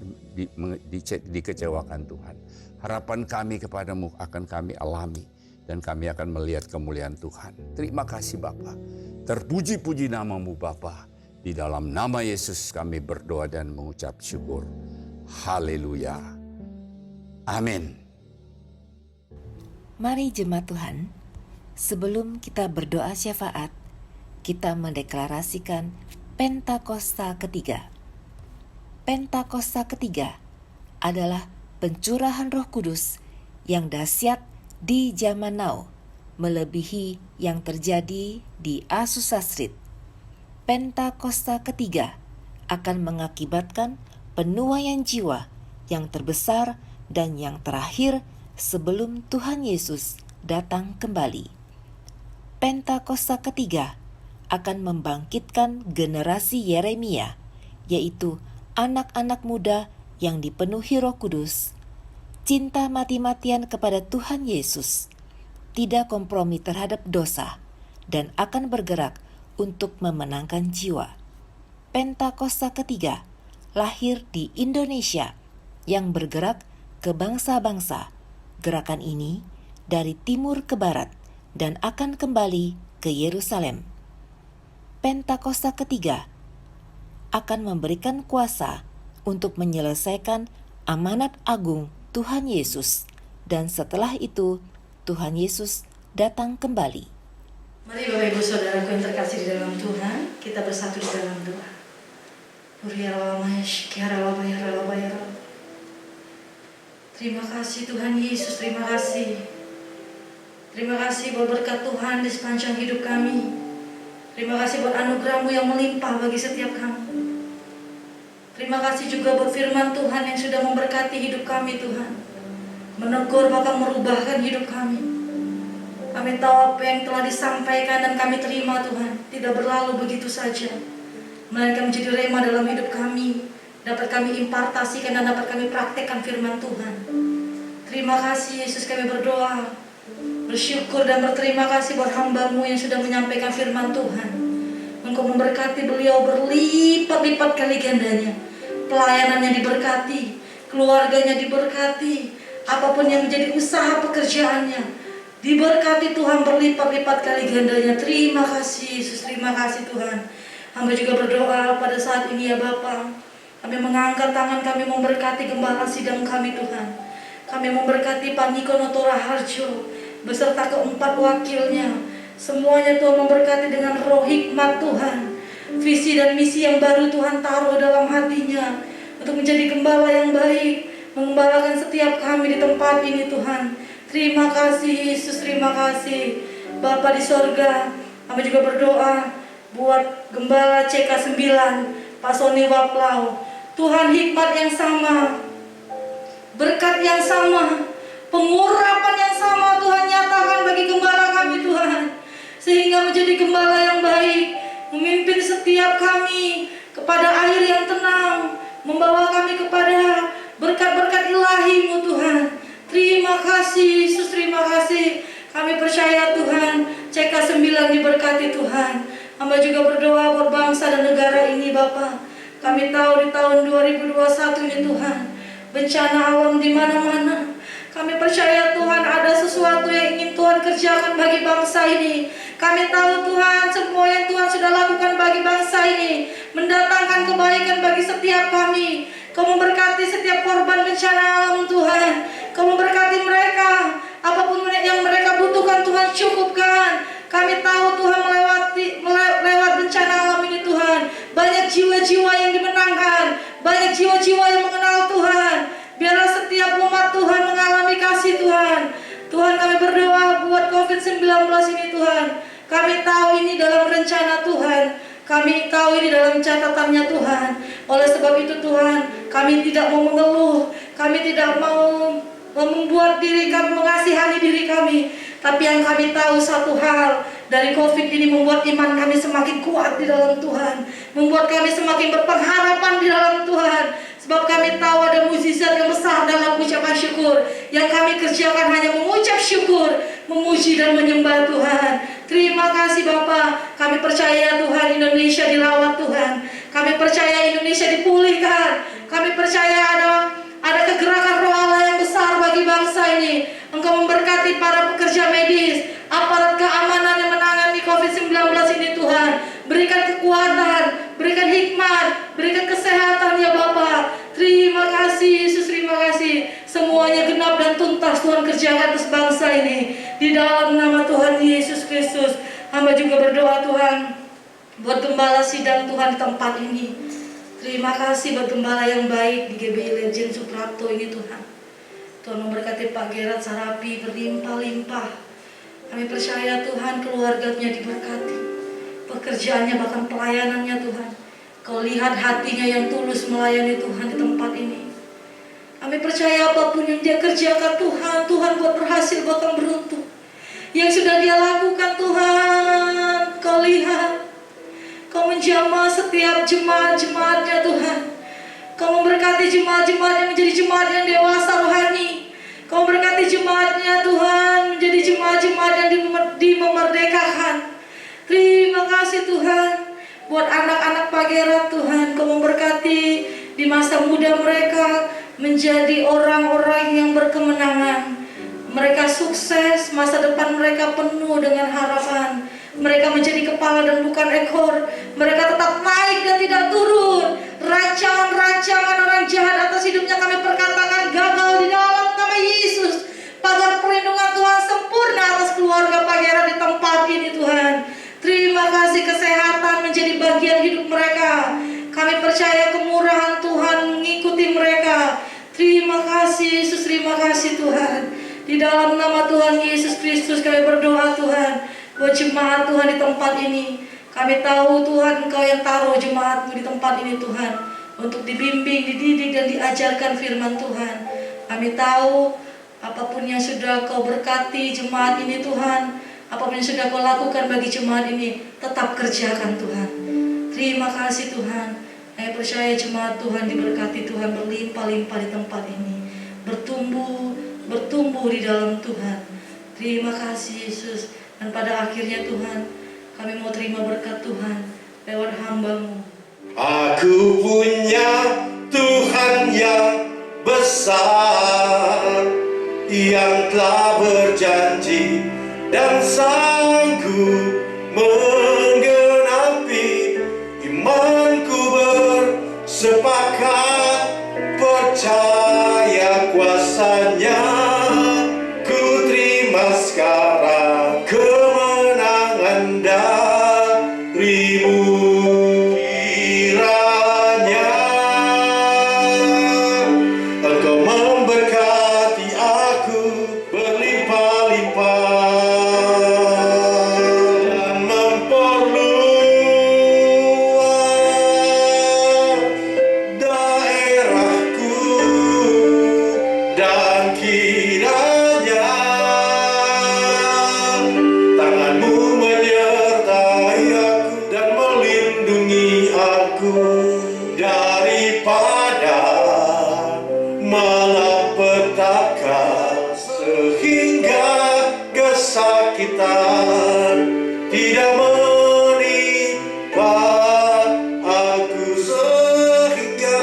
dikecewakan Tuhan. Harapan kami kepadamu akan kami alami, dan kami akan melihat kemuliaan Tuhan. Terima kasih Bapa. Terpuji-puji nama-Mu Bapa. Di dalam nama Yesus kami berdoa dan mengucap syukur. Haleluya. Amin. Mari jemaat Tuhan, sebelum kita berdoa syafaat, kita mendeklarasikan Pentakosta ketiga. Pentakosta ketiga adalah pencurahan Roh Kudus yang dahsyat di zaman now, melebihi yang terjadi di Azusa Street. Pentakosta ketiga akan mengakibatkan penuaian jiwa yang terbesar dan yang terakhir sebelum Tuhan Yesus datang kembali. Pentakosta ketiga akan membangkitkan generasi Yeremia, yaitu anak-anak muda yang dipenuhi Roh Kudus, cinta mati-matian kepada Tuhan Yesus, tidak kompromi terhadap dosa, dan akan bergerak untuk memenangkan jiwa. Pentakosta ketiga lahir di Indonesia yang bergerak ke bangsa-bangsa. Gerakan ini dari timur ke barat dan akan kembali ke Yerusalem. Pentakosta ketiga akan memberikan kuasa untuk menyelesaikan amanat agung Tuhan Yesus, dan setelah itu Tuhan Yesus datang kembali. Mari Bapak Ibu Saudaraku yang terkasih di dalam Tuhan, kita bersatu di dalam doa. Terima kasih Tuhan Yesus, terima kasih. Terima kasih buat berkat Tuhan di sepanjang hidup kami. Terima kasih buat anugerah-Mu yang melimpah bagi setiap kami. Terima kasih juga buat firman Tuhan yang sudah memberkati hidup kami Tuhan. Menegur bahkan merubahkan hidup kami. Kami tahu apa yang telah disampaikan dan kami terima Tuhan tidak berlalu begitu saja, melainkan menjadi rema dalam hidup kami, dapat kami impartasikan dan dapat kami praktekkan firman Tuhan. Terima kasih Yesus, kami berdoa, bersyukur dan berterima kasih buat hamba-Mu yang sudah menyampaikan firman Tuhan. Engkau memberkati beliau berlipat-lipat kali gandanya. Pelayanannya diberkati, keluarganya diberkati, apapun yang menjadi usaha pekerjaannya diberkati Tuhan berlipat-lipat kali gandanya. Terima kasih Yesus, terima kasih Tuhan. Hamba juga berdoa pada saat ini ya Bapa, kami mengangkat tangan kami memberkati gembala sidang kami Tuhan. Kami memberkati Pak Niko Notora Harjo beserta keempat wakilnya. Semuanya Tuhan memberkati dengan roh hikmat Tuhan, visi dan misi yang baru Tuhan taruh dalam hatinya untuk menjadi gembala yang baik, mengembalakan setiap kami di tempat ini Tuhan. Terima kasih Yesus, terima kasih Bapa di sorga. Kami juga berdoa buat Gembala CK9 Pak Sony Waplau. Tuhan, hikmat yang sama, berkat yang sama, pengurapan yang sama Tuhan nyatakan bagi gembala kami sehingga menjadi gembala yang baik, memimpin setiap kami kepada air yang tenang, membawa kami kepada berkat-berkat ilahi-Mu Tuhan. Terima kasih Yesus, terima kasih. Kami percaya Tuhan, CK9 diberkati Tuhan. Hamba juga berdoa buat bangsa dan negara ini Bapa. Kami tahu di tahun 2021 ini Tuhan, bencana alam di mana-mana. Kami percaya Tuhan ada sesuatu yang ingin Tuhan kerjakan bagi bangsa ini. Kami tahu Tuhan semua yang Tuhan sudah lakukan bagi bangsa ini mendatangkan kebaikan bagi setiap kami. Kau memberkati setiap korban bencana alam Tuhan. Kau memberkati mereka, apapun yang mereka butuhkan Tuhan cukupkan. Kami tahu Tuhan lewat bencana alam ini Tuhan, banyak jiwa-jiwa yang dimenangkan, banyak jiwa-jiwa yang mengenal Tuhan. Biarlah setiap umat Tuhan mengalami kasih Tuhan. Tuhan, kami berdoa buat COVID-19 ini Tuhan. Kami tahu ini dalam rencana Tuhan. Kami tahu ini dalam catatannya Tuhan. Oleh sebab itu Tuhan, kami tidak mau mengeluh. Kami tidak mau membuat diri kami, mengasihani diri kami. Tapi yang kami tahu satu hal, dari COVID ini membuat iman kami semakin kuat di dalam Tuhan. Membuat kami semakin berpengharapan di dalam Tuhan. Sebab kami tahu ada mukjizat yang besar dalam ucapan syukur. Yang kami kerjakan hanya mengucap syukur, memuji dan menyembah Tuhan. Terima kasih Bapa. Kami percaya Tuhan Indonesia dirawat Tuhan. Kami percaya Indonesia dipulihkan. Kami percaya ada kegerakan roh Allah yang besar bagi bangsa ini. Engkau memberkati para pekerja medis, aparat keamanan yang menangani COVID-19 ini Tuhan. Berikan kekuatan, berikan hikmat, berikan kesehatan ya Bapa. Terima kasih Yesus, terima kasih. Semuanya genap dan tuntas Tuhan kerjakan atas bangsa ini. Di dalam nama Tuhan Yesus Kristus. Hamba juga berdoa Tuhan buat gembala sidang Tuhan di tempat ini. Terima kasih buat gembala yang baik di GBI Legend Suprapto ini Tuhan. Tuhan memberkati Pak Gerard Sarapi berlimpah-limpah. Kami percaya Tuhan keluarganya diberkati, pekerjaannya bahkan pelayanannya Tuhan. Kau lihat hatinya yang tulus melayani Tuhan di tempat ini. Kami percaya apapun yang dia kerjakan Tuhan, Tuhan buat berhasil bahkan beruntung. Yang sudah dia lakukan Tuhan, Kau lihat. Kau menjamah setiap jemaat-jemaatnya Tuhan. Kau memberkati jemaat-jemaatnya menjadi jemaat yang dewasa rohani. Kau memberkati jemaatnya Tuhan menjadi jemaat-jemaat yang dimerdekakan. Terima kasih Tuhan. Buat anak-anak Pak Gerard Tuhan, Kau memberkati di masa muda mereka menjadi orang-orang yang berkemenangan. Mereka sukses, masa depan mereka penuh dengan harapan. Mereka menjadi kepala dan bukan ekor. Mereka tetap naik dan tidak turun. Rancangan-rancangan orang jahat atas hidupnya kami perkatakan gagal di dalam nama Yesus. Pagar perlindungan Tuhan sempurna atas keluarga Pak Gerard di tempat ini Tuhan. Terima kasih kesehatan menjadi bagian hidup mereka. Kami percaya kemurahan Tuhan mengikuti mereka. Terima kasih Yesus, terima kasih Tuhan. Di dalam nama Tuhan Yesus Kristus kami berdoa Tuhan. Buat jemaat Tuhan di tempat ini. Kami tahu Tuhan Engkau yang taruh jemaat-Mu di tempat ini Tuhan. Untuk dibimbing, dididik dan diajarkan firman Tuhan. Kami tahu apapun yang sudah Kau berkati jemaat ini Tuhan. Apapun yang sudah Kau lakukan bagi jemaat ini, tetap kerjakan Tuhan. Terima kasih Tuhan. Saya percaya jemaat Tuhan diberkati Tuhan berlimpah-limpah di tempat ini. Bertumbuh di dalam Tuhan. Terima kasih Yesus. Dan pada akhirnya Tuhan, kami mau terima berkat Tuhan lewat hamba-Mu. Aku punya Tuhan yang besar, yang telah berjanji dan sanggup menggenapi. Imanku bersepakat percaya kuasa-Nya. Ku terima sekarang kemenangan darimu. Kiranya Engkau memberkati aku berlimpah-limpah dan memperluas daerahku dan malapetaka sehingga kesakitan tidak menimpa aku, sehingga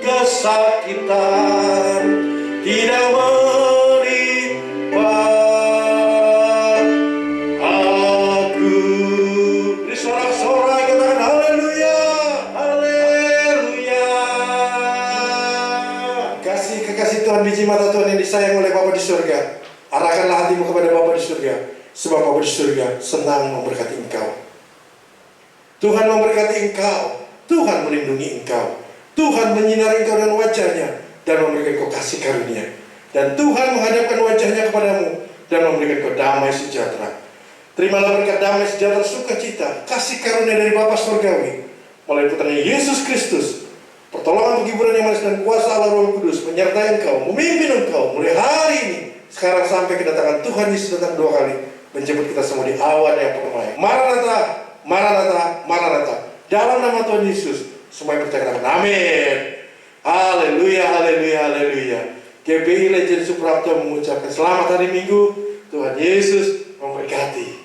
kesakitan tidak menimpa aku. Di sorak-sorai katakan haleluya, haleluya. Kasih kekasih Tuhan, biji mata Tuhan yang disayang oleh Bapa di surga, arahkanlah hatimu kepada Bapa di surga, sebab Bapa di surga senang memberkati engkau. Tuhan memberkati engkau, Tuhan melindungi engkau, Tuhan menyinari engkau dengan wajahnya dan memberikan engkau kasih karunia, dan Tuhan menghadapkan wajahnya kepadamu dan memberikan engkau damai sejahtera. Terimalah berkat damai sejahtera, sukacita, kasih karunia dari Bapa surgawi melalui putranya Yesus Kristus, pertolongan, penghiburan yang manis dan kuasa Allah Roh Kudus menyertai engkau, memimpin engkau mulai hari ini, sekarang sampai kedatangan Tuhan Yesus datang 2 kali menjemput kita semua di awan yang permai. Maranatha, Maranatha, Maranatha. Dalam nama Tuhan Yesus, semua yang percaya katakan amin. Haleluya, haleluya, haleluya. GPI Legend Suprapto mengucapkan selamat hari Minggu. Tuhan Yesus memberkati.